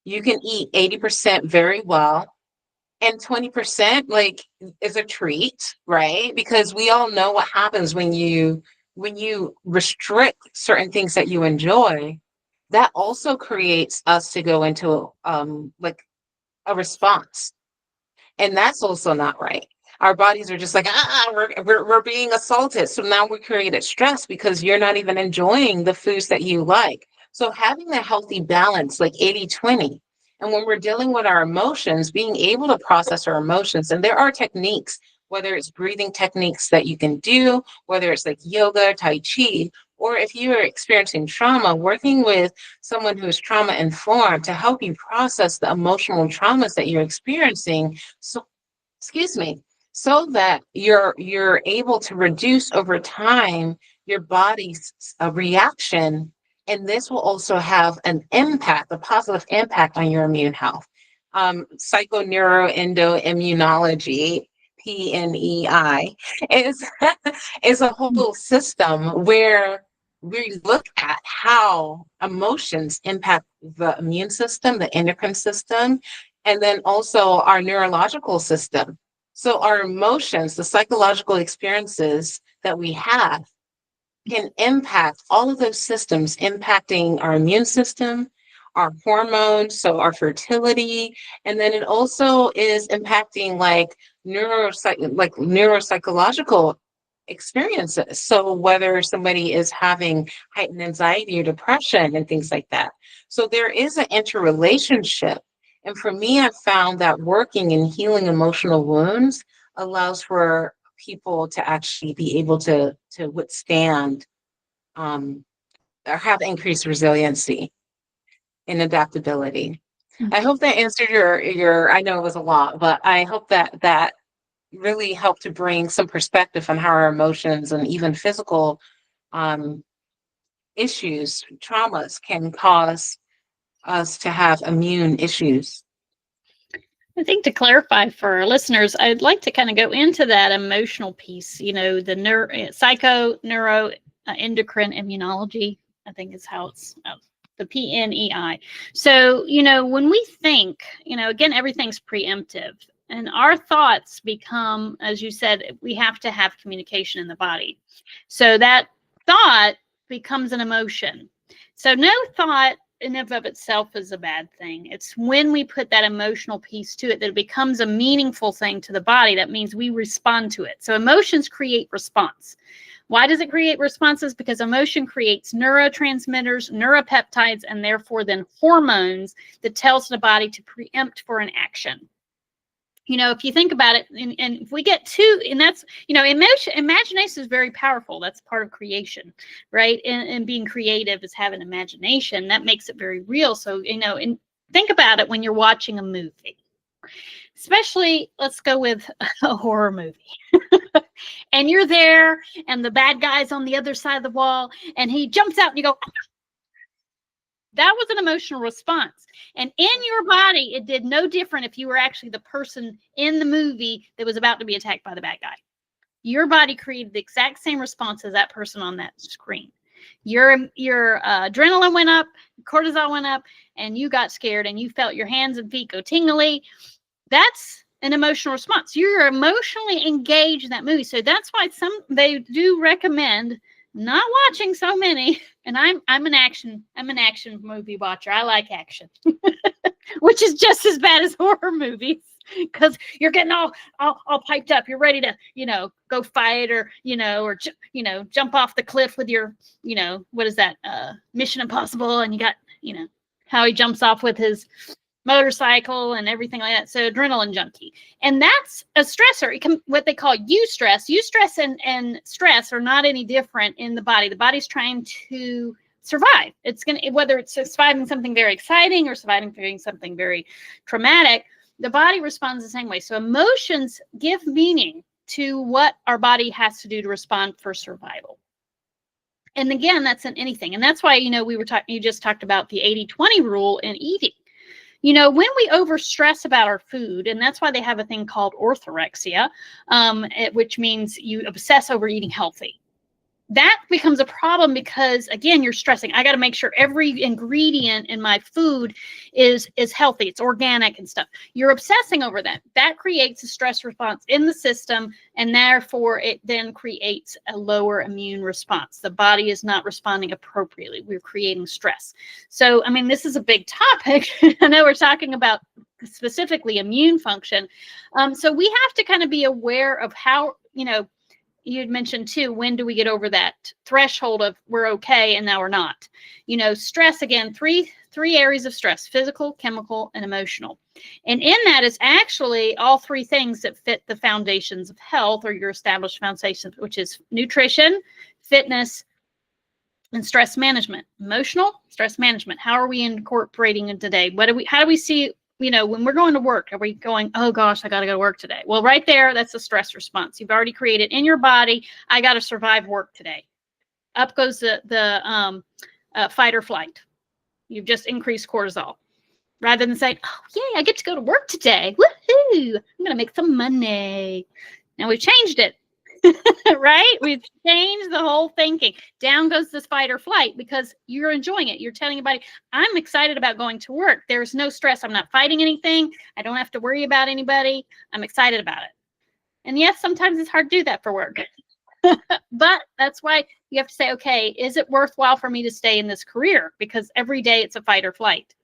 You can eat 80% very well, and 20% like is a treat, right? Because we all know what happens when you restrict certain things that you enjoy. That also creates us to go into like a response, and that's also not right. Our bodies are just like, we're being assaulted. So now we created stress because you're not even enjoying the foods that you like. So having a healthy balance, like 80-20, and when we're dealing with our emotions, being able to process our emotions, and there are techniques, whether it's breathing techniques that you can do, whether it's like yoga, Tai Chi, or if you are experiencing trauma, working with someone who is trauma informed to help you process the emotional traumas that you're experiencing. So, excuse me, so that you're able to reduce over time your body's reaction, and this will also have an impact, a positive impact on your immune health. Psychoneuroendoimmunology, PNEI, is is a whole system where we look at how emotions impact the immune system, the endocrine system, and then also our neurological system. So our emotions, the psychological experiences that we have, can impact all of those systems, impacting our immune system, our hormones, so our fertility, and then it also is impacting like neuropsychological experiences. So whether somebody is having heightened anxiety or depression and things like that. So there is an interrelationship. And for me, I've found that working and healing emotional wounds allows for people to actually be able to withstand or have increased resiliency and adaptability. I hope that answered your. I know it was a lot, but I hope that really helped to bring some perspective on how our emotions and even physical um, issues, traumas, can cause us to have immune issues. I think to clarify for our listeners, I'd like to kind of go into that emotional piece, the endocrine immunology, I think is how it's the PNEI. So, when we think, again, everything's preemptive, and our thoughts become, as you said, we have to have communication in the body. So that thought becomes an emotion. So no thought in and of itself is a bad thing. It's when we put that emotional piece to it that it becomes a meaningful thing to the body. That means we respond to it. So emotions create response. Why does it create responses? Because emotion creates neurotransmitters, neuropeptides, and therefore then hormones that tells the body to preempt for an action. If you think about it, and if we get too, and that's, imagination is very powerful. That's part of creation, right? And being creative is having imagination. That makes it very real. So, and think about it when you're watching a movie, especially, let's go with a horror movie. And you're there, and the bad guy's on the other side of the wall, and he jumps out, and you go, that was an emotional response. And in your body, it did no different if you were actually the person in the movie that was about to be attacked by the bad guy. Your body created the exact same response as that person on that screen. Your adrenaline went up, cortisol went up, and you got scared, and you felt your hands and feet go tingly. That's an emotional response. You're emotionally engaged in that movie. So that's why they do recommend not watching so many. And I'm an action movie watcher. I like action. which is just as bad as horror movies. Because you're getting all piped up, you're ready to, go fight or, jump off the cliff with your, what is that, Mission Impossible, and you got, how he jumps off with his motorcycle and everything like that. So adrenaline junkie, and that's a stressor. It can, what they call eustress. Eustress and stress are not any different in the body. The body's trying to survive. It's going to, whether it's surviving something very exciting or surviving something very traumatic, the body responds the same way. So emotions give meaning to what our body has to do to respond for survival. And again, that's in anything. And that's why, you just talked about the 80-20 rule in eating. When we overstress about our food, and that's why they have a thing called orthorexia, which means you obsess over eating healthy. That becomes a problem because, again, you're stressing. I got to make sure every ingredient in my food is healthy, it's organic and stuff. You're obsessing over that. That creates a stress response in the system, and therefore it then creates a lower immune response. The body is not responding appropriately. We're creating stress. So, this is a big topic. I know we're talking about specifically immune function. So we have to kind of be aware of how, you'd mentioned too, when do we get over that threshold of we're okay and now we're not? Stress, again, three areas of stress: physical, chemical, and emotional. And in that is actually all three things that fit the foundations of health, or your established foundations, which is nutrition, fitness, and stress management. Emotional, stress management. How are we incorporating it today? How do we see, when we're going to work, are we going, oh gosh, I got to go to work today? Well, right there, that's a stress response. You've already created in your body, I got to survive work today. Up goes the fight or flight. You've just increased cortisol. Rather than saying, oh, yay, I get to go to work today. Woohoo, I'm going to make some money. Now we've changed it. Right? We've changed the whole thinking. Down goes this fight or flight because you're enjoying it. You're telling your body, I'm excited about going to work. There's no stress. I'm not fighting anything. I don't have to worry about anybody. I'm excited about it. And yes, sometimes it's hard to do that for work. But that's why you have to say, okay, is it worthwhile for me to stay in this career? Because every day it's a fight or flight.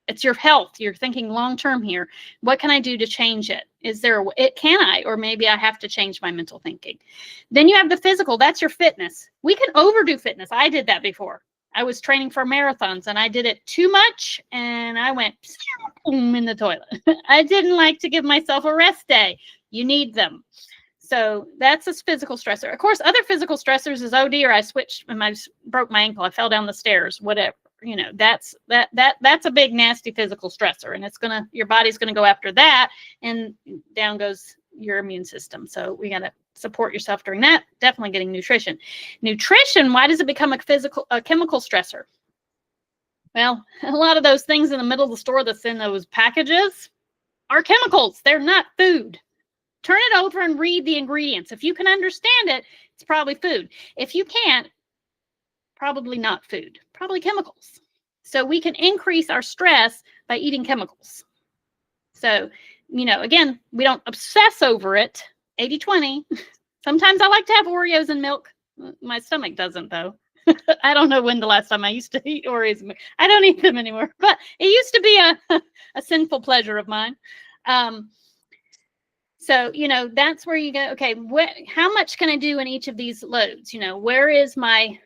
It's your health. You're thinking long-term here. What can I do to change it? Can I, or maybe I have to change my mental thinking. Then you have the physical. That's your fitness. We can overdo fitness. I did that before. I was training for marathons and I did it too much and I went in the toilet. I didn't like to give myself a rest day. You need them. So that's a physical stressor. Of course, other physical stressors is, oh dear, I switched and I broke my ankle. I fell down the stairs, whatever. That's a big nasty physical stressor, and your body's gonna go after that, and down goes your immune system. So we gotta support yourself during that. Definitely getting nutrition. Why does it become a chemical stressor? Well, a lot of those things in the middle of the store that's in those packages are chemicals. They're not food. Turn it over and read the ingredients. If you can understand it, it's probably food. If you can't, probably not food, probably chemicals. So we can increase our stress by eating chemicals. So, again, we don't obsess over it. 80-20. Sometimes I like to have Oreos and milk. My stomach doesn't, though. I don't know when the last time I used to eat Oreos and milk. I don't eat them anymore, but it used to be a sinful pleasure of mine. So, that's where you go, okay, how much can I do in each of these loads? Where is my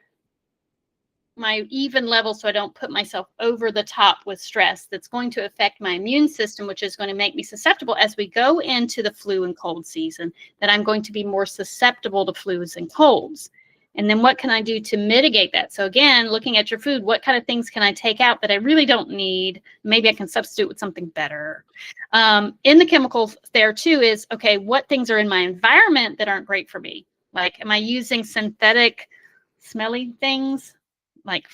even level so I don't put myself over the top with stress that's going to affect my immune system, which is going to make me susceptible as we go into the flu and cold season, that I'm going to be more susceptible to flus and colds. And then what can I do to mitigate that? So again, looking at your food, what kind of things can I take out that I really don't need? Maybe I can substitute with something better. In the chemicals there too is, okay, what things are in my environment that aren't great for me? Like, am I using synthetic smelly things? Like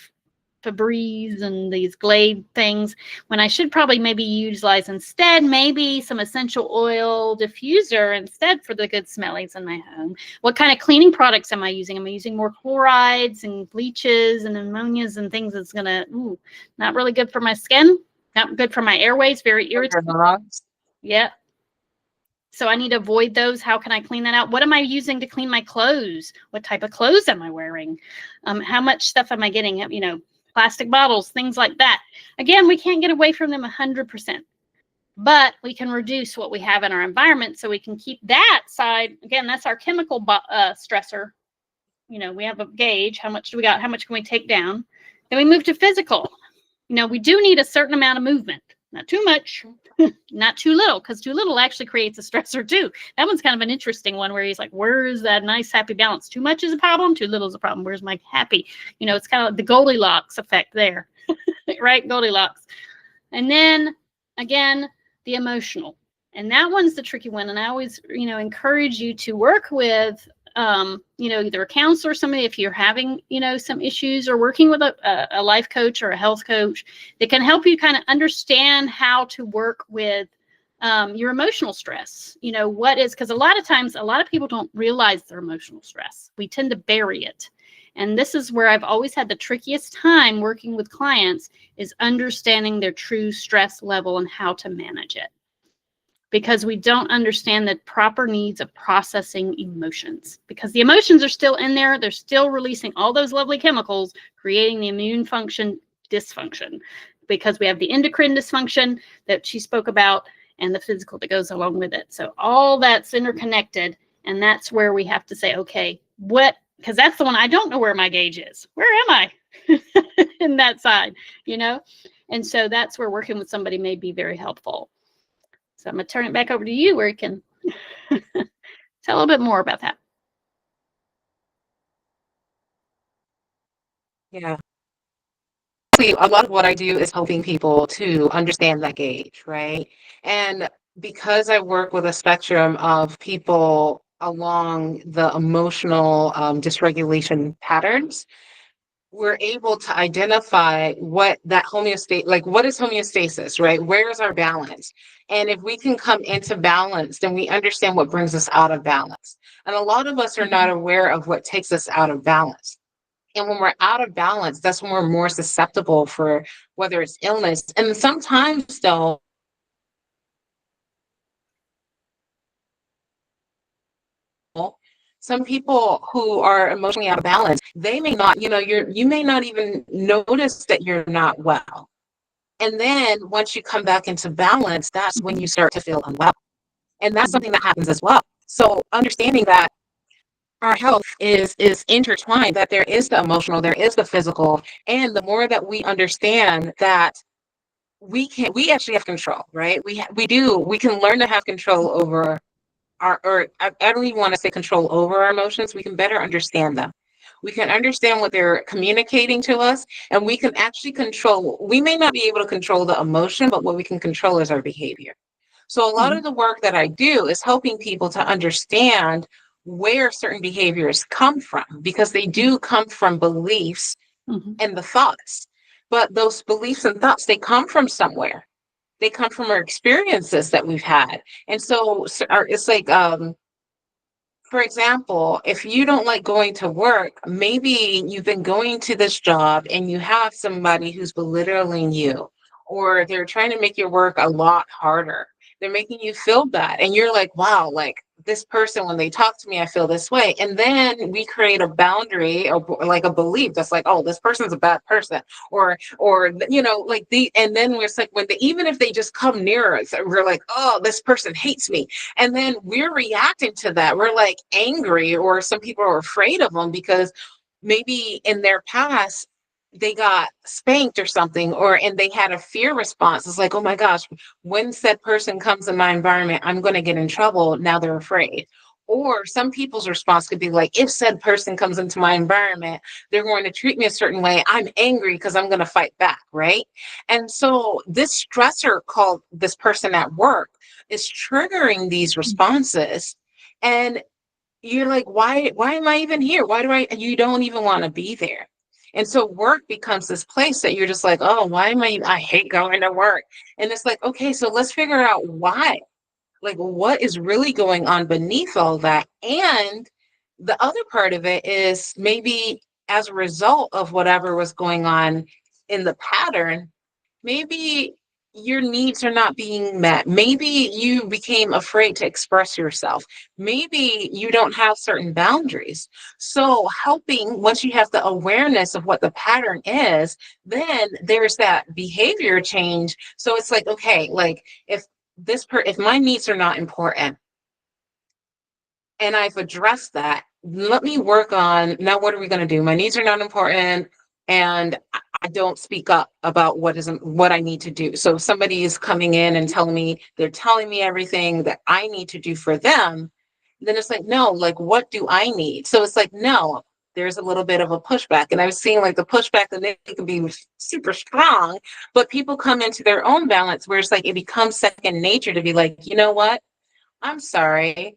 Febreze and these Glade things, when I should probably maybe utilize instead maybe some essential oil diffuser instead for the good smellies in my home. What kind of cleaning products am I using? Am I using more chlorides and bleaches and ammonias and things that's gonna not really good for my skin, not good for my airways, very irritating. Yeah. So I need to avoid those. How can I clean that out? What am I using to clean my clothes? What type of clothes am I wearing? How much stuff am I getting? plastic bottles, things like that. Again, we can't get away from them 100%, but we can reduce what we have in our environment so we can keep that side. Again, that's our chemical stressor. We have a gauge. How much do we got? How much can we take down? Then we move to physical. We do need a certain amount of movement, not too much, not too little, because too little actually creates a stressor too. That one's kind of an interesting one where he's like, where's that nice happy balance? Too much is a problem, too little is a problem. Where's my happy? It's kind of like the Goldilocks effect there, right? Goldilocks. And then again, the emotional. And that one's the tricky one. And I always, encourage you to work with either a counselor or somebody if you're having, some issues, or working with a life coach or a health coach that can help you kind of understand how to work with your emotional stress. What is, because a lot of times, a lot of people don't realize their emotional stress. We tend to bury it. And this is where I've always had the trickiest time working with clients, is understanding their true stress level and how to manage it. Because we don't understand the proper needs of processing emotions, because the emotions are still in there. They're still releasing all those lovely chemicals, creating the immune function dysfunction, because we have the endocrine dysfunction that she spoke about and the physical that goes along with it. So all that's interconnected. And that's where we have to say, okay, because that's the one I don't know where my gauge is. Where am I in that side, And so that's where working with somebody may be very helpful. So I'm going to turn it back over to you where you can tell a little bit more about that. Yeah. A lot of what I do is helping people to understand that gauge, right? And because I work with a spectrum of people along the emotional dysregulation patterns, we're able to identify what that homeostasis, like what is homeostasis, right? Where is our balance? And if we can come into balance, then we understand what brings us out of balance. And a lot of us are not aware of what takes us out of balance. And when we're out of balance, that's when we're more susceptible for whether it's illness. And sometimes, though, some people who are emotionally out of balance, they may not, you may not even notice that you're not well. And then once you come back into balance, that's when you start to feel unwell. And that's something that happens as well. So understanding that our health is intertwined, that there is the emotional, there is the physical, and the more that we understand that we actually have control, right? We can learn to have control over I don't even want to say control over our emotions. We can better understand them. We can understand what they're communicating to us, and we can actually control. We may not be able to control the emotion, but what we can control is our behavior. So a lot of the work that I do is helping people to understand where certain behaviors come from, because they do come from beliefs and the thoughts. But those beliefs and thoughts, they come from somewhere. They come from our experiences that we've had. And so it's like, for example, if you don't like going to work, maybe you've been going to this job and you have somebody who's belittling you, or they're trying to make your work a lot harder. They're making you feel bad. And you're like, wow, like this person, when they talk to me, I feel this way. And then we create a boundary or like a belief that's like, oh, this person's a bad person. Or and then we're like, even if they just come near us, we're like, oh, this person hates me. And then we're reacting to that. We're like angry, or some people are afraid of them because maybe in their past they got spanked or something, and they had a fear response. It's like, oh my gosh, when said person comes in my environment, I'm going to get in trouble. Now they're afraid. Or some people's response could be like, if said person comes into my environment, they're going to treat me a certain way. I'm angry because I'm going to fight back, right? And so this stressor called this person at work is triggering these responses. And you're like, why am I even here? You don't even want to be there. And so work becomes this place that you're just like, oh, I hate going to work. And it's like, okay, so let's figure out why. Like, what is really going on beneath all that? And the other part of it is maybe as a result of whatever was going on in the pattern, maybe your needs are not being met. Maybe you became afraid to express yourself. Maybe you don't have certain boundaries. So, helping once you have the awareness of what the pattern is, then there's that behavior change. So, it's like, okay, like if my needs are not important and I've addressed that, let me work on now what are we going to do? My needs are not important and I don't speak up about what I need to do. So if somebody is coming in and they're telling me everything that I need to do for them, then it's like, no, like what do I need? So it's like, no, there's a little bit of a pushback. And I've seen like the pushback and they can be super strong, but people come into their own balance where it's like it becomes second nature to be like, you know what? I'm sorry.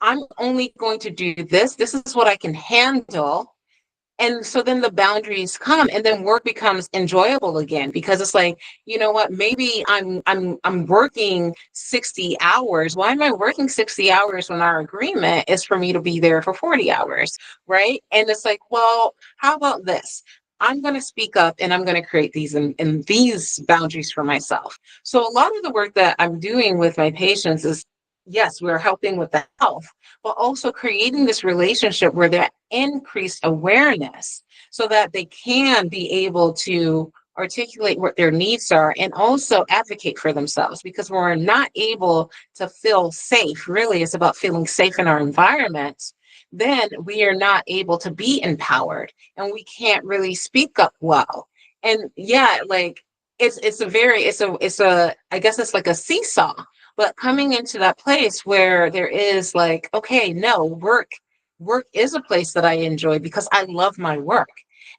I'm only going to do this. This is what I can handle. And so then the boundaries come and then work becomes enjoyable again because it's like, you know what, maybe I'm working 60 hours. Why am I working 60 hours when our agreement is for me to be there for 40 hours? Right. And it's like, well, how about this? I'm going to speak up and I'm going to create and these boundaries for myself. So a lot of the work that I'm doing with my patients is, yes, we're helping with the health, but also creating this relationship where they're increased awareness so that they can be able to articulate what their needs are and also advocate for themselves because we're not able to feel safe. Really, it's about feeling safe in our environments. Then we are not able to be empowered and we can't really speak up well. And yeah, like it's a I guess it's like a seesaw, but coming into that place where there is like, okay, no, work is a place that I enjoy because I love my work.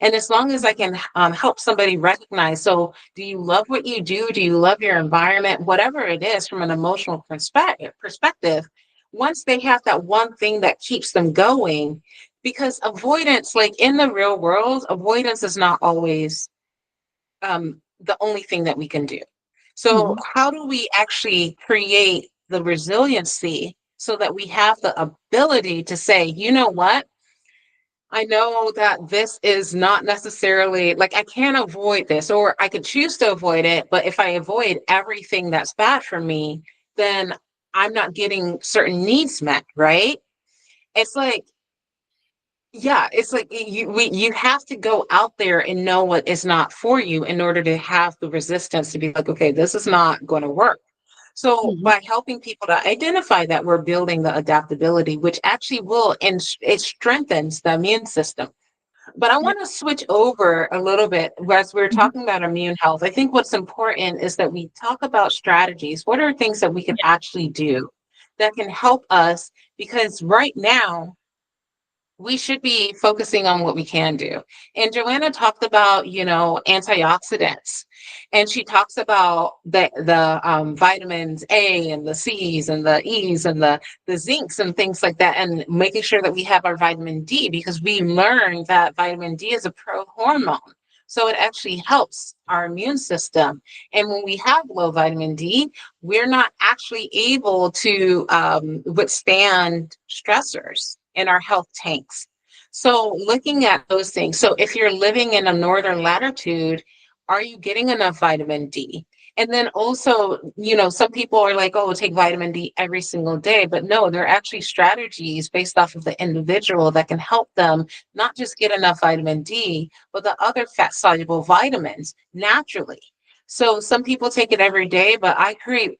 And as long as I can help somebody recognize, so do you love what you do? Do you love your environment? Whatever it is from an emotional perspective, once they have that one thing that keeps them going, because avoidance, like in the real world, avoidance is not always the only thing that we can do. So, Mhm. how do we actually create the resiliency so that we have the ability to say, you know what? I know that this is not necessarily like I can't avoid this, or I could choose to avoid it. But if I avoid everything that's bad for me, then I'm not getting certain needs met, right? It's like, yeah, it's like you have to go out there and know what is not for you in order to have the resistance to be like, okay, this is not going to work. So Mhm. by helping people to identify that, we're building the adaptability, which actually will and it strengthens the immune system. But I Yep. want to switch over a little bit as we're Mhm. talking about immune health. I think what's important is that we talk about strategies. What are things that we can Yeah. actually do that can help us? Because right now we should be focusing on what we can do. And Joanna talked about, antioxidants. And she talks about the vitamins A and the C's and the E's and the zincs and things like that, and making sure that we have our vitamin D because we learned that vitamin D is a pro hormone. So it actually helps our immune system. And when we have low vitamin D, we're not actually able to withstand stressors in our health tanks. So, looking at those things. So, if you're living in a northern latitude, are you getting enough vitamin D? And then also, some people are like, oh, take vitamin D every single day. But no, there are actually strategies based off of the individual that can help them not just get enough vitamin D, but the other fat soluble vitamins naturally. So, some people take it every day, but I create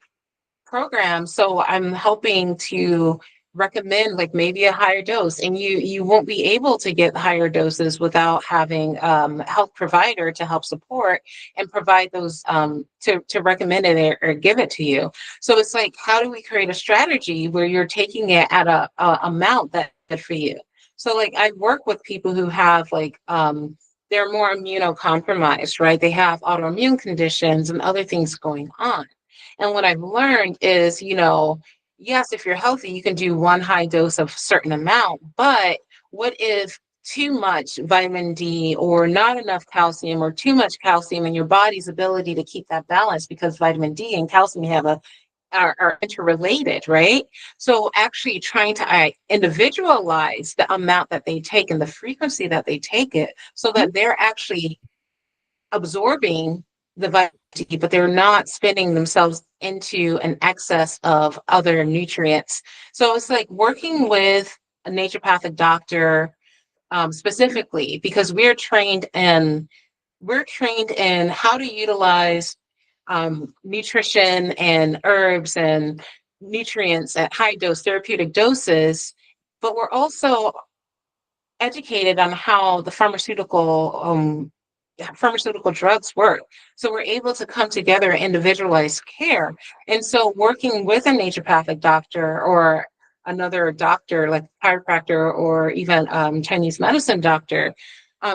program, so I'm helping to recommend like maybe a higher dose, and you won't be able to get higher doses without having a health provider to help support and provide those to recommend it or give it to you. So it's like, how do we create a strategy where you're taking it at a amount that's good for you? So like I work with people who have like they're more immunocompromised, right? They have autoimmune conditions and other things going on. And what I've learned is, yes, if you're healthy, you can do one high dose of a certain amount. But what if too much vitamin D or not enough calcium or too much calcium in your body's ability to keep that balance because vitamin D and calcium are interrelated, right? So actually trying to individualize the amount that they take and the frequency that they take it so Mhm. that they're actually absorbing the vitamin but they're not spinning themselves into an excess of other nutrients. So it's like working with a naturopathic doctor specifically because we're trained in how to utilize nutrition and herbs and nutrients at high dose therapeutic doses, but we're also educated on how the pharmaceutical drugs work. So we're able to come together and individualize care. And so working with a naturopathic doctor or another doctor like chiropractor or even Chinese medicine doctor,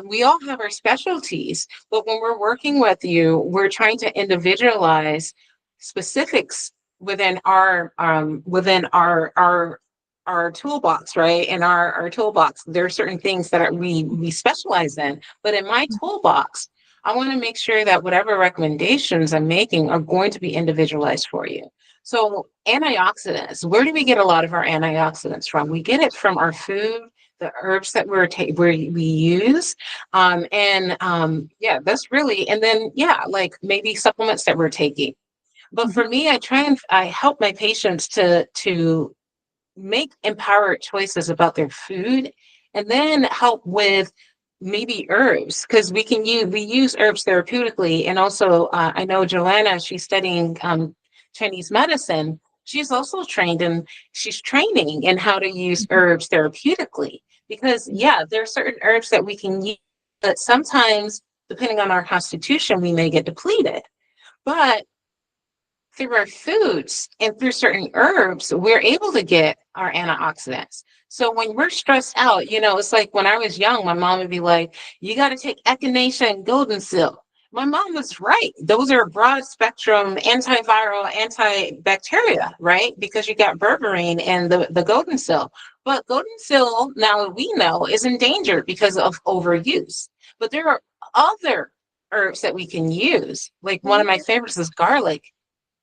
we all have our specialties, but when we're working with you, we're trying to individualize specifics within our toolbox, right? In our toolbox, there are certain things that we specialize in. But in my toolbox, I want to make sure that whatever recommendations I'm making are going to be individualized for you. So antioxidants, where do we get a lot of our antioxidants from? We get it from our food, the herbs that we use, that's really, and then like maybe supplements that we're taking. But for me, I help my patients to make empowered choices about their food and then help with maybe herbs because we use herbs therapeutically. And also I know Joanna, she's studying Chinese medicine. She's also she's training in how to use herbs therapeutically because there are certain herbs that we can use, but sometimes depending on our constitution we may get depleted. But through our foods and through certain herbs, we're able to get our antioxidants. So when we're stressed out, it's like when I was young, my mom would be like, you got to take echinacea and golden seal. My mom was right. Those are broad spectrum antiviral, antibacteria, right? Because you got berberine and the golden seal. But golden seal, now we know, is endangered because of overuse. But there are other herbs that we can use. Like one of my favorites is garlic.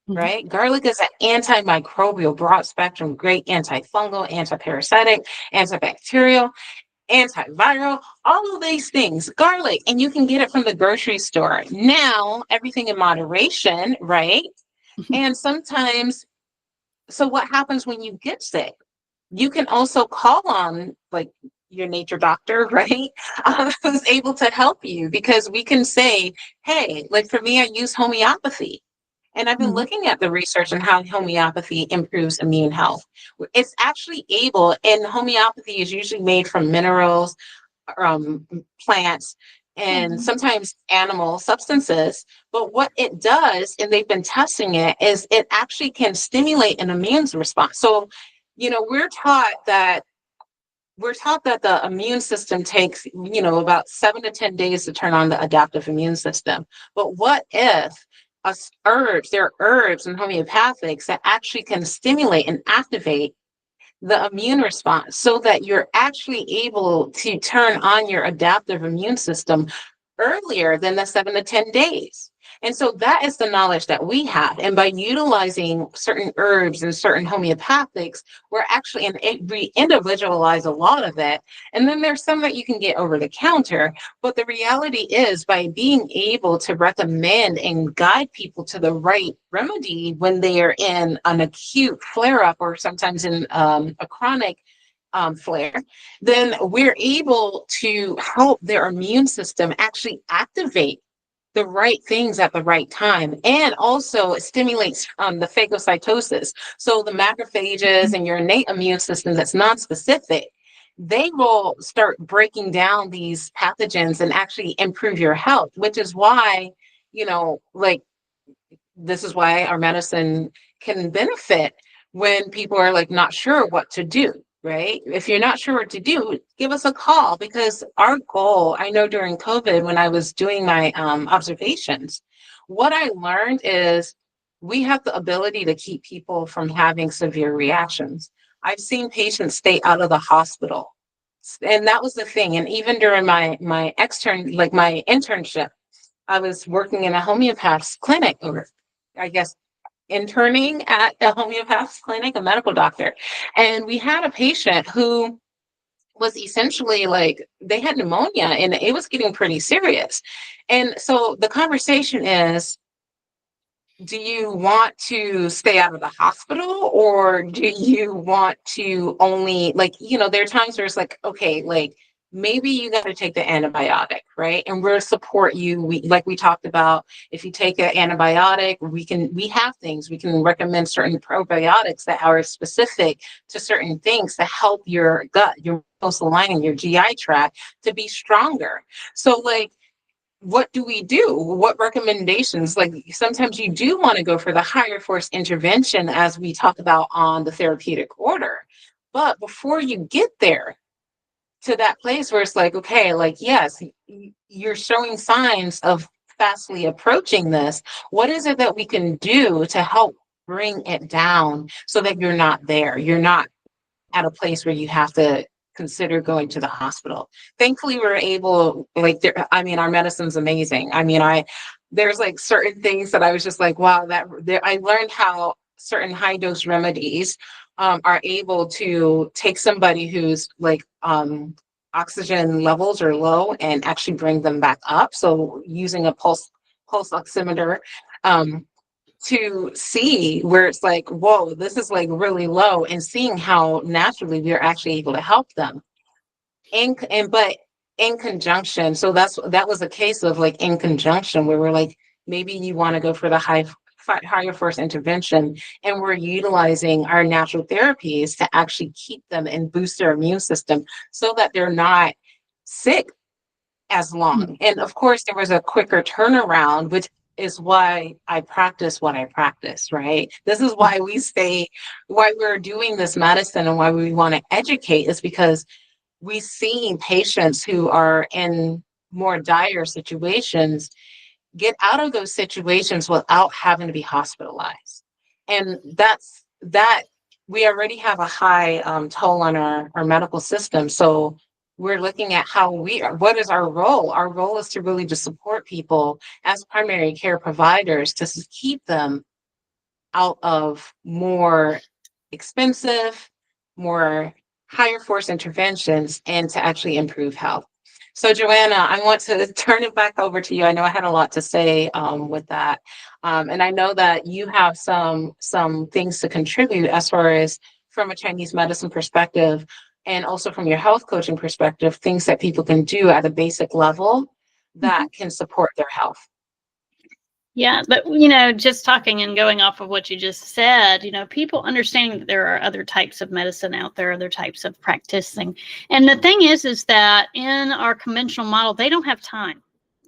Right? Garlic is an antimicrobial, broad spectrum, great antifungal, antiparasitic, antibacterial, antiviral, all of these things. Garlic, and you can get it from the grocery store. Now, everything in moderation, right? And sometimes, so what happens when you get sick? You can also call on like your nature doctor, right? Who's able to help you because we can say, hey, like for me, I use homeopathy. And I've been looking at the research on how homeopathy improves immune health. It's actually and homeopathy is usually made from minerals, plants, and sometimes animal substances. But what it does, and they've been testing it, is it actually can stimulate an immune response. So, we're taught that the immune system takes, about 7 to 10 days to turn on the adaptive immune system. But what if there are herbs and homeopathics that actually can stimulate and activate the immune response so that you're actually able to turn on your adaptive immune system earlier than the 7 to 10 days. And so that is the knowledge that we have. And by utilizing certain herbs and certain homeopathics, we're actually, and we individualize a lot of it. And then there's some that you can get over the counter. But the reality is, by being able to recommend and guide people to the right remedy when they are in an acute flare up or sometimes in a chronic flare, then we're able to help their immune system actually activate the right things at the right time. And also it stimulates the phagocytosis. So the macrophages and your innate immune system that's non-specific, they will start breaking down these pathogens and actually improve your health, which is why, this is why our medicine can benefit when people are like not sure what to do, right? If you're not sure what to do, give us a call because our goal, I know during COVID when I was doing my observations, what I learned is we have the ability to keep people from having severe reactions. I've seen patients stay out of the hospital. And that was the thing. And even during my internship, I was working in a homeopath's clinic, or I guess interning at a homeopath's clinic, a medical doctor. And we had a patient who was essentially like they had pneumonia and it was getting pretty serious. And so the conversation is, do you want to stay out of the hospital, or do you want to only, like, there are times where it's like, okay, like maybe you got to take the antibiotic, right? And we'll support you. Like we talked about, if you take an antibiotic, we have things, we can recommend certain probiotics that are specific to certain things to help your gut, your mucosal lining, your GI tract to be stronger. So like, what do we do? What recommendations? Like sometimes you do want to go for the higher force intervention, as we talk about on the therapeutic order. But before you get there to that place where it's like, okay, like, yes, you're showing signs of fastly approaching this. What is it that we can do to help bring it down so that you're not there? You're not at a place where you have to consider going to the hospital. Thankfully, we're able, like, I mean, our medicine's amazing. I mean, there's like certain things that I was just like, wow, I learned how certain high dose remedies are able to take somebody who's like oxygen levels are low and actually bring them back up. So using a pulse oximeter, to see where it's like, whoa, this is like really low, and seeing how naturally we are actually able to help them. But in conjunction, so that was a case of like in conjunction where we're like, maybe you want to go for the higher force intervention, and we're utilizing our natural therapies to actually keep them and boost their immune system so that they're not sick as long. And of course, there was a quicker turnaround, which is why I practice what I practice, right? This is why why we're doing this medicine and why we want to educate, is because we see patients who are in more dire situations get out of those situations without having to be hospitalized. And that we already have a high toll on our medical system. So we're looking at what is our role? Our role is to really just support people as primary care providers to keep them out of more expensive, more higher force interventions, and to actually improve health. So Joanna, I want to turn it back over to you. I know I had a lot to say with that. And I know that you have some things to contribute as far as from a Chinese medicine perspective, and also from your health coaching perspective, things that people can do at a basic level that can support their health. Yeah, but just talking and going off of what you just said, people understanding that there are other types of medicine out there, other types of practicing. And the thing is that in our conventional model, they don't have time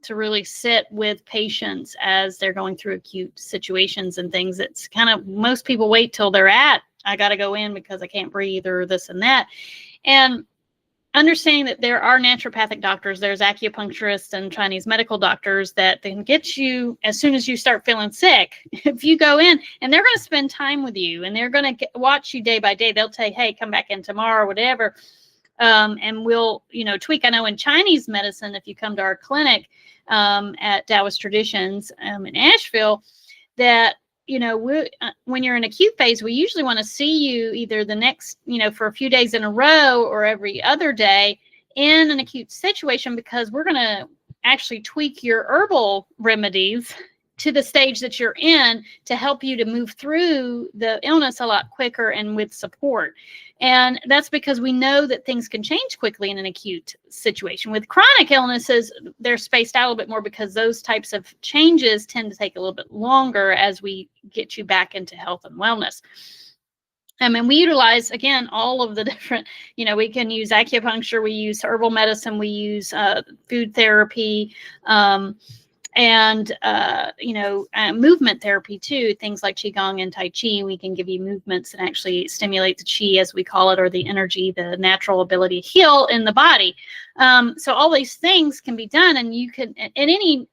to really sit with patients as they're going through acute situations and things. It's kind of, most people wait till they're I got to go in because I can't breathe or this and that. And understanding that there are naturopathic doctors, there's acupuncturists and Chinese medical doctors that can get you as soon as you start feeling sick. If you go in, and they're going to spend time with you, and they're going to watch you day by day. They'll say, hey, come back in tomorrow or whatever. And we'll, tweak. I know in Chinese medicine, if you come to our clinic at Taoist Traditions in Asheville, that when you're in acute phase, we usually want to see you either the next, for a few days in a row or every other day in an acute situation, because we're going to actually tweak your herbal remedies to the stage that you're in to help you to move through the illness a lot quicker and with support. And that's because we know that things can change quickly in an acute situation. With chronic illnesses, they're spaced out a little bit more because those types of changes tend to take a little bit longer as we get you back into health and wellness. And we utilize, again, all of the different, we can use acupuncture, we use herbal medicine, we use food therapy, and movement therapy too, things like qigong and tai chi. We can give you movements and actually stimulate the qi, as we call it, or the energy, the natural ability to heal in the body. So all these things can be done, and you can, and any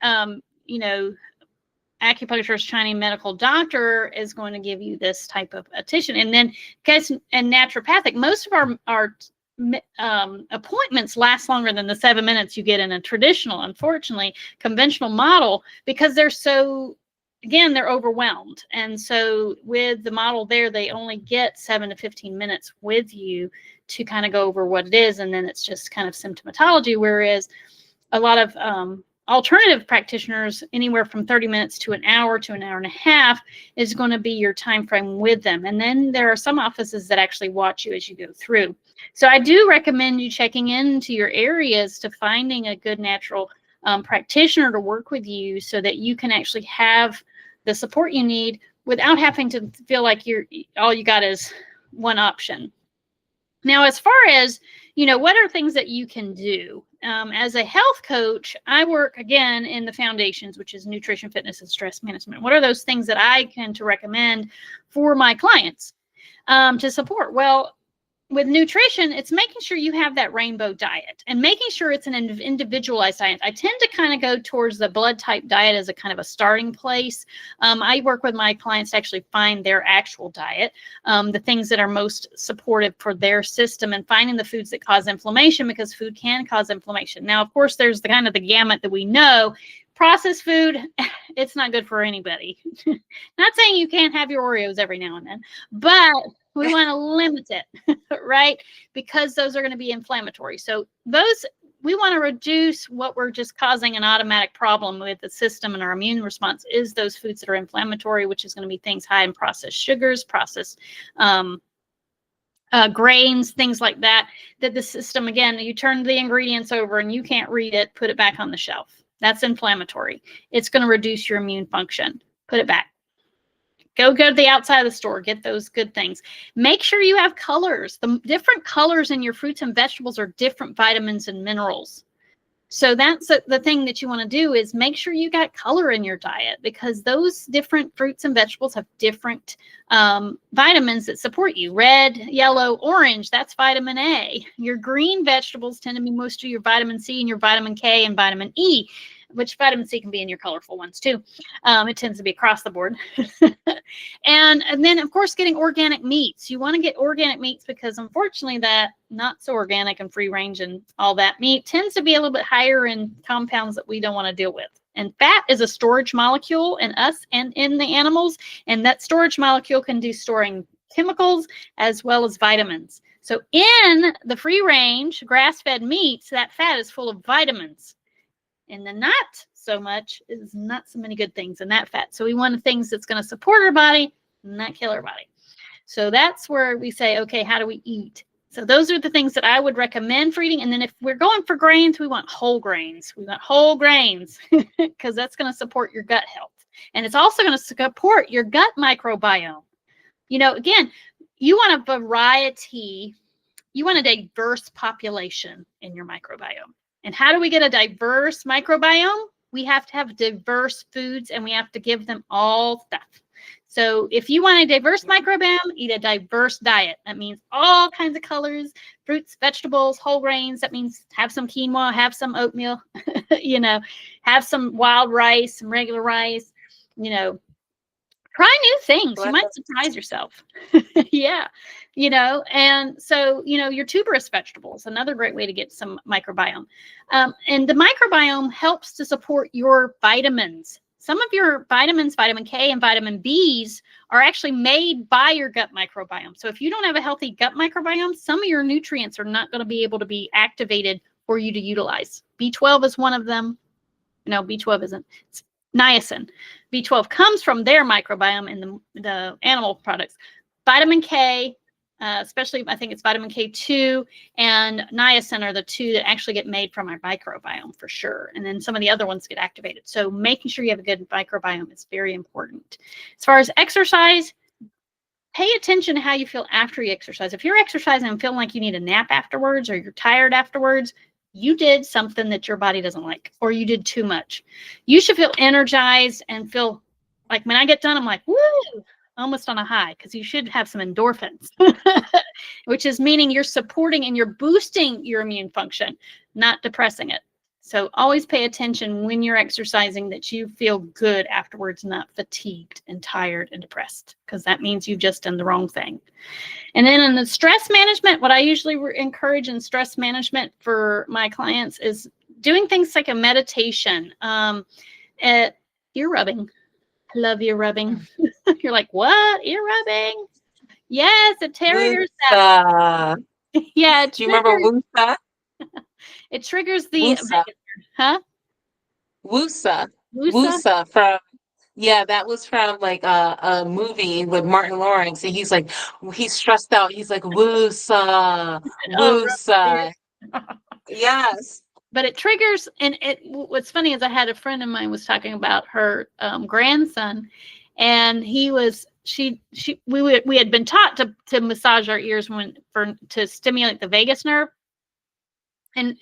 acupuncturist, Chinese medical doctor is going to give you this type of attention. And then, and naturopathic, most of our appointments last longer than the 7 minutes you get in a traditional, unfortunately, conventional model, because they're overwhelmed. And so with the model there, they only get 7 to 15 minutes with you to kind of go over what it is. And then it's just kind of symptomatology. Whereas a lot of alternative practitioners, anywhere from 30 minutes to an hour and a half is going to be your time frame with them. And then there are some offices that actually watch you as you go through. So I do recommend you checking into your areas to finding a good natural practitioner to work with you so that you can actually have the support you need without having to feel like all you got is one option. Now, as far as, what are things that you can do? As a health coach, I work, again, in the foundations, which is nutrition, fitness, and stress management. What are those things that I can to recommend for my clients to support? Well, with nutrition, it's making sure you have that rainbow diet and making sure it's an individualized diet. I tend to kind of go towards the blood type diet as a kind of a starting place. I work with my clients to actually find their actual diet, the things that are most supportive for their system, and finding the foods that cause inflammation, because food can cause inflammation. Now, of course, there's the kind of the gamut that we know. Processed food, it's not good for anybody. Not saying you can't have your Oreos every now and then, but we want to limit it, right? Because those are going to be inflammatory. So we want to reduce what we're just causing an automatic problem with the system and our immune response is those foods that are inflammatory, which is going to be things high in processed sugars, processed grains, things like that the system, again, you turn the ingredients over and you can't read it, put it back on the shelf. That's inflammatory. It's going to reduce your immune function. Put it back. Go to the outside of the store, get those good things. Make sure you have colors. The different colors in your fruits and vegetables are different vitamins and minerals. So that's the thing that you want to do, is make sure you got color in your diet, because those different fruits and vegetables have different vitamins that support you. Red, yellow, orange, that's vitamin A. Your green vegetables tend to be most of your vitamin C and your vitamin K and vitamin E, which vitamin C can be in your colorful ones too. It tends to be across the board. and then, of course, getting organic meats. You want to get organic meats because, unfortunately, that not so organic and free range and all that meat tends to be a little bit higher in compounds that we don't want to deal with. And fat is a storage molecule in us and in the animals. And that storage molecule can do storing chemicals as well as vitamins. So in the free range grass-fed meats, that fat is full of vitamins. And the not so much is not so many good things in that fat. So we want things that's going to support our body, not kill our body. So that's where we say, okay, how do we eat? So those are the things that I would recommend for eating. And then if we're going for grains, we want whole grains. We want whole grains because that's going to support your gut health. And it's also going to support your gut microbiome. Again, you want a variety. You want a diverse population in your microbiome. And how do we get a diverse microbiome? We have to have diverse foods, and we have to give them all stuff. So if you want a diverse microbiome, eat a diverse diet. That means all kinds of colors, fruits, vegetables, whole grains. That means have some quinoa, have some oatmeal, have some wild rice, some regular rice, try new things. You might surprise yourself. Yeah. And so, your tuberous vegetables, another great way to get some microbiome. And the microbiome helps to support your vitamins. Some of your vitamins, vitamin K and vitamin Bs, are actually made by your gut microbiome. So if you don't have a healthy gut microbiome, some of your nutrients are not going to be able to be activated for you to utilize. B12 is one of them. No, B12 isn't. It's niacin. B12 comes from their microbiome in the animal products. Vitamin K, especially I think it's vitamin K2 and niacin are the two that actually get made from our microbiome for sure. And then some of the other ones get activated. So making sure you have a good microbiome is very important. As far as exercise, pay attention to how you feel after you exercise. If you're exercising and feeling like you need a nap afterwards or you're tired afterwards, you did something that your body doesn't like, or you did too much. You should feel energized and feel like when I get done, I'm like, woo, almost on a high, because you should have some endorphins, which is meaning you're supporting and you're boosting your immune function, not depressing it. So always pay attention when you're exercising that you feel good afterwards, not fatigued and tired and depressed, because that means you've just done the wrong thing. And then in the stress management, what I usually encourage in stress management for my clients is doing things like a meditation, ear rubbing. I love ear rubbing. You're like, what? Ear rubbing? Yes, it triggers that. Yeah. Do you remember Wusa? It triggers the, Wusa. huh? Wusa. Wusa? Wusa from yeah, that was from like a movie with Martin Lawrence, and he's stressed out. He's like Wusa, Oh, rub the Wusa. ears. Yes. But it triggers, and what's funny is I had a friend of mine was talking about her grandson, and we had been taught to massage our ears to stimulate the vagus nerve and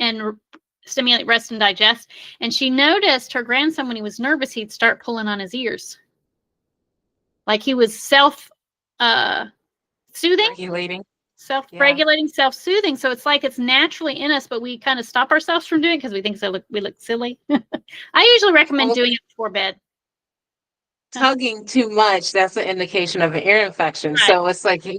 stimulate rest and digest. And she noticed her grandson, when he was nervous, he'd start pulling on his ears, like he was soothing, Regulating. Yeah. self-regulating, self-soothing. So it's like it's naturally in us, but we kind of stop ourselves from doing it because we think we look silly. I usually recommend doing it before bed. Tugging too much, that's an indication of an ear infection. Right. So it's like, we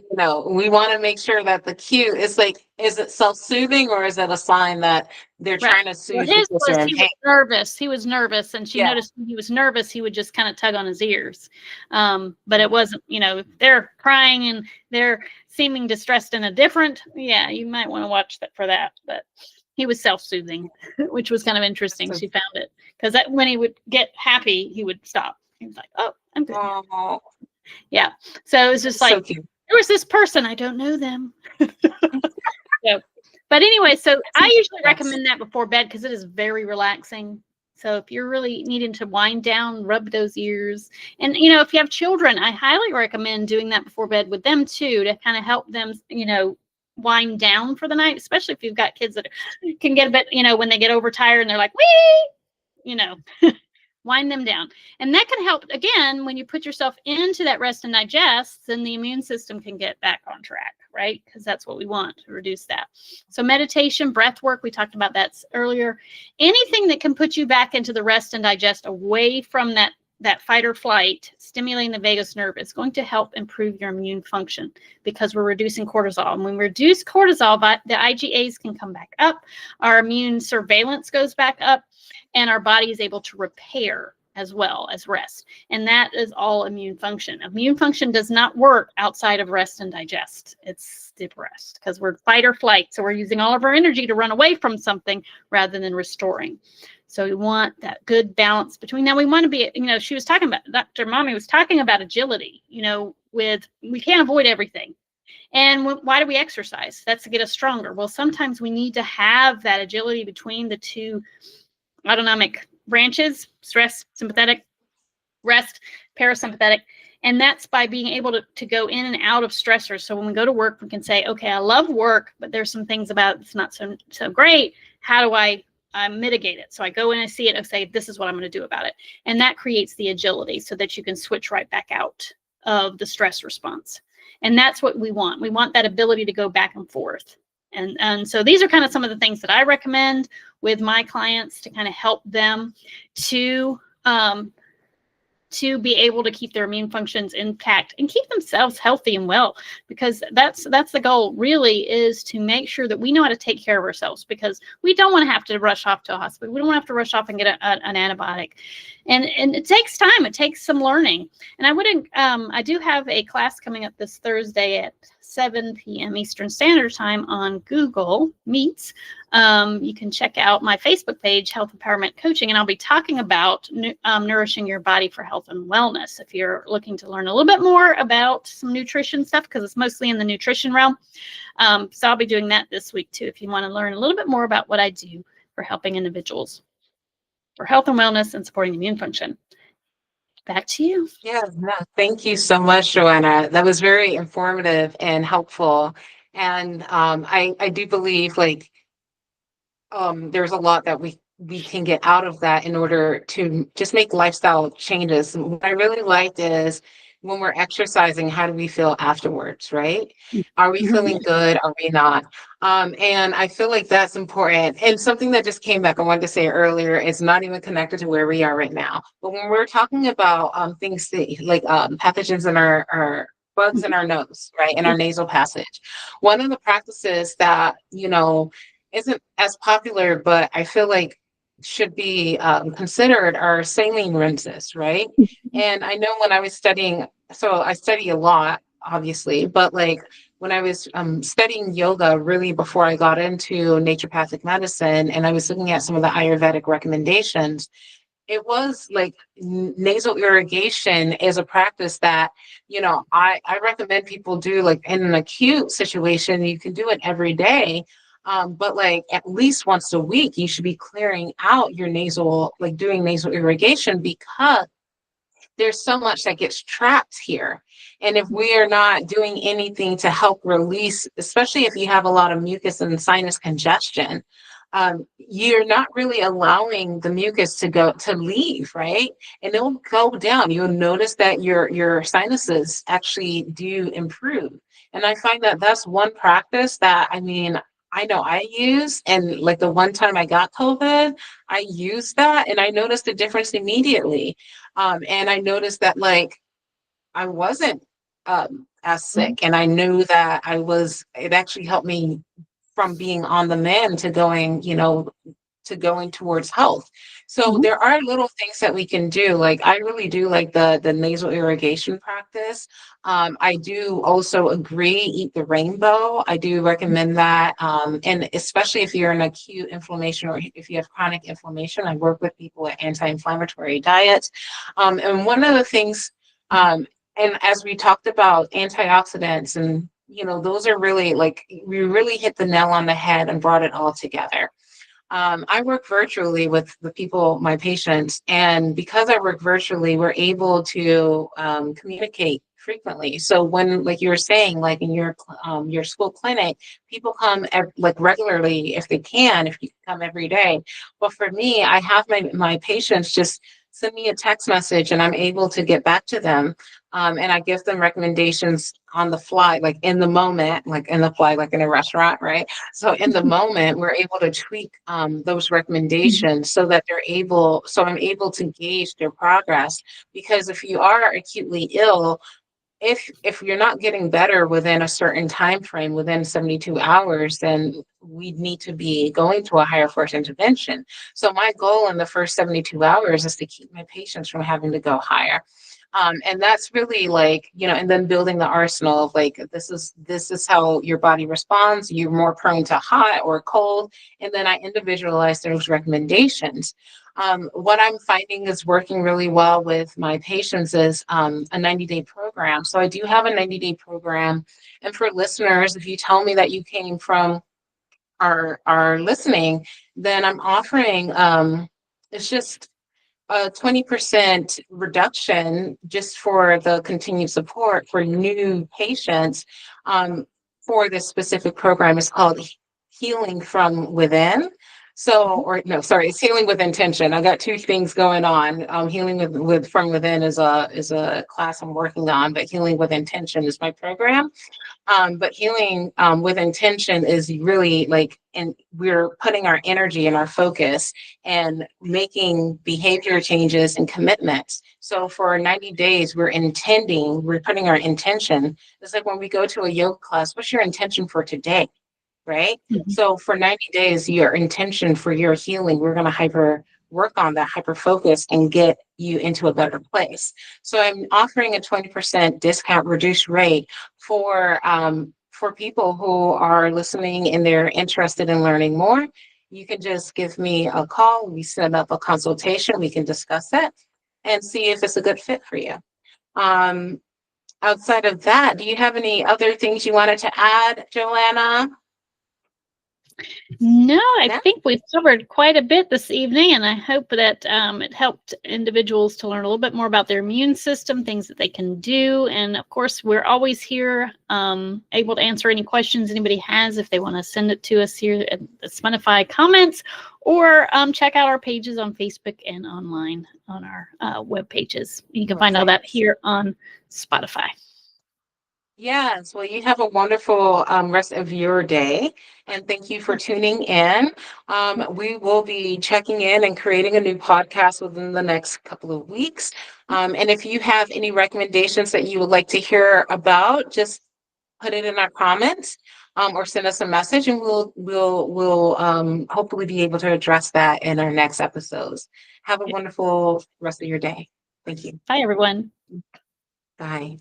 want to make sure that the cue is like, is it self-soothing or is it a sign that they're Right. trying to Well, soothe you his because was they're in he pain? was nervous. He was nervous, and she Yeah. noticed when he was nervous, he would just kind of tug on his ears. But it wasn't, if they're crying and they're seeming distressed in a different, yeah, you might want to watch that for that. But he was self-soothing, which was kind of interesting. She found it because when he would get happy, he would stop. He was like, "Oh, I'm good." Oh, Yeah. So it was just like, so cute. there was this person, I don't know them. So, but anyway, so I usually recommend that before bed because it is very relaxing. So if you're really needing to wind down, rub those ears. And, if you have children, I highly recommend doing that before bed with them too, to kind of help them, wind down for the night, especially if you've got kids that can get a bit, when they get overtired and they're like, wee, wind them down. And that can help, again, when you put yourself into that rest and digest, then the immune system can get back on track, right? Because that's what we want, to reduce that. So meditation, breath work, we talked about that earlier. Anything that can put you back into the rest and digest, away from that fight or flight, stimulating the vagus nerve, is going to help improve your immune function because we're reducing cortisol. And when we reduce cortisol, the IgAs can come back up, our immune surveillance goes back up, and our body is able to repair as well as rest. And that is all immune function. Immune function does not work outside of rest and digest. It's depressed because we're fight or flight. So we're using all of our energy to run away from something rather than restoring. So we want that good balance between. Now we want to be, she was talking about, Dr. Mommy was talking about agility, we can't avoid everything. And why do we exercise? That's to get us stronger. Well, sometimes we need to have that agility between the two autonomic branches: stress, sympathetic, rest, parasympathetic. And that's by being able to go in and out of stressors. So when we go to work, we can say, okay, I love work, but there's some things about it's not so great. How do I mitigate it? So I go in and see it and say, this is what I'm going to do about it. And that creates the agility so that you can switch right back out of the stress response. And that's what we want. We want that ability to go back and forth. And so these are kind of some of the things that I recommend with my clients to kind of help them to be able to keep their immune functions intact and keep themselves healthy and well, because that's the goal, really, is to make sure that we know how to take care of ourselves, because we don't want to have to rush off to a hospital. We don't want to have to rush off and get an antibiotic. And it takes time. It takes some learning. And I do have a class coming up this Thursday at 7 p.m. Eastern Standard Time on Google Meets. You can check out my Facebook page, Health Empowerment Coaching, and I'll be talking about nourishing your body for health and wellness. If you're looking to learn a little bit more about some nutrition stuff, because it's mostly in the nutrition realm. So I'll be doing that this week too, if you want to learn a little bit more about what I do for helping individuals for health and wellness and supporting immune function. Back to you. Yeah, no, thank you so much, Joanna. That was very informative and helpful. And I do believe there's a lot that we can get out of that in order to just make lifestyle changes. And what I really liked is when we're exercising, how do we feel afterwards, right? Are we feeling good? Are we not? And I feel like that's important. And something that just came back, I wanted to say earlier, is not even connected to where we are right now. But when we're talking about things like pathogens in our bugs in our nose, right, in our nasal passage, one of the practices that, isn't as popular, but I feel like should be considered are saline rinses, right? And I know when I was studying, so I study a lot, obviously, but when I was studying yoga really before I got into naturopathic medicine, and I was looking at some of the Ayurvedic recommendations, it was like nasal irrigation is a practice that, I recommend people do, like in an acute situation. You can do it every day. But like at least once a week, you should be clearing out your nasal, like doing nasal irrigation, because there's so much that gets trapped here. And if we are not doing anything to help release, especially if you have a lot of mucus and sinus congestion, you're not really allowing the mucus to leave, right? And it'll go down. You'll notice that your sinuses actually do improve. And I find that that's one practice that, I mean, I know I use, and like the one time I got COVID, I used that and I noticed a difference immediately. And I noticed that like I wasn't as Mhm. sick, and I knew that it actually helped me from being on the mend to going, to going towards health. So Mhm. there are little things that we can do. Like I really do like the nasal irrigation practice. I do also agree, eat the rainbow. I do recommend that. And especially if you're in acute inflammation or if you have chronic inflammation, I work with people with anti-inflammatory diets. And one of the things, and as we talked about antioxidants, and those are really like, we really hit the nail on the head and brought it all together. I work virtually with the people, my patients, and because I work virtually, we're able to communicate frequently. So when, like you were saying, like in your school clinic, people come like regularly if they can, if you can come every day. But for me, I have my patients just send me a text message, and I'm able to get back to them. And I give them recommendations on the fly, like in the moment, like in the fly, like in a restaurant, right? So in the moment, we're able to tweak those Mhm. recommendations so that so I'm able to gauge their progress. Because if you are acutely ill, if you're not getting better within a certain time frame, within 72 hours, then we need to be going to a higher force intervention. So my goal in the first 72 hours is to keep my patients from having to go higher. And that's really like, and then building the arsenal of like, this is how your body responds. You're more prone to hot or cold. And then I individualize those recommendations. What I'm finding is working really well with my patients is a 90-day program. So I do have a 90-day program. And for listeners, if you tell me that you came from our listening, then I'm offering, it's just a 20% reduction just for the continued support for new patients, for this specific program. Is called Healing from Within. So, or no, sorry, it's Healing with Intention. I got two things going on. Healing with from Within is a class I'm working on, but Healing with Intention is my program. But healing with intention is really like, and we're putting our energy and our focus and making behavior changes and commitments. So for 90 days, we're putting our intention. It's like when we go to a yoga class, what's your intention for today? Right? Mhm. So for 90 days, your intention for your healing, we're going to work on that hyper focus and get you into a better place. So I'm offering a 20% discount reduced rate for people who are listening and they're interested in learning more. You can just give me a call. We set up a consultation. We can discuss it and see if it's a good fit for you. Um, Outside of that, do you have any other things you wanted to add, Joanna? No, I No? think we've covered quite a bit this evening, and I hope that it helped individuals to learn a little bit more about their immune system, things that they can do. And of course, we're always here, able to answer any questions anybody has if they want to send it to us here at the Spotify comments, or check out our pages on Facebook and online on our web pages. You can find all that Perfect. here on Spotify. Yes, well, you have a wonderful rest of your day, and thank you for tuning in. We will be checking in and creating a new podcast within the next couple of weeks. And if you have any recommendations that you would like to hear about, just put it in our comments, or send us a message, and we'll hopefully be able to address that in our next episodes. Have a wonderful rest of your day. Thank you. Bye, everyone. Bye.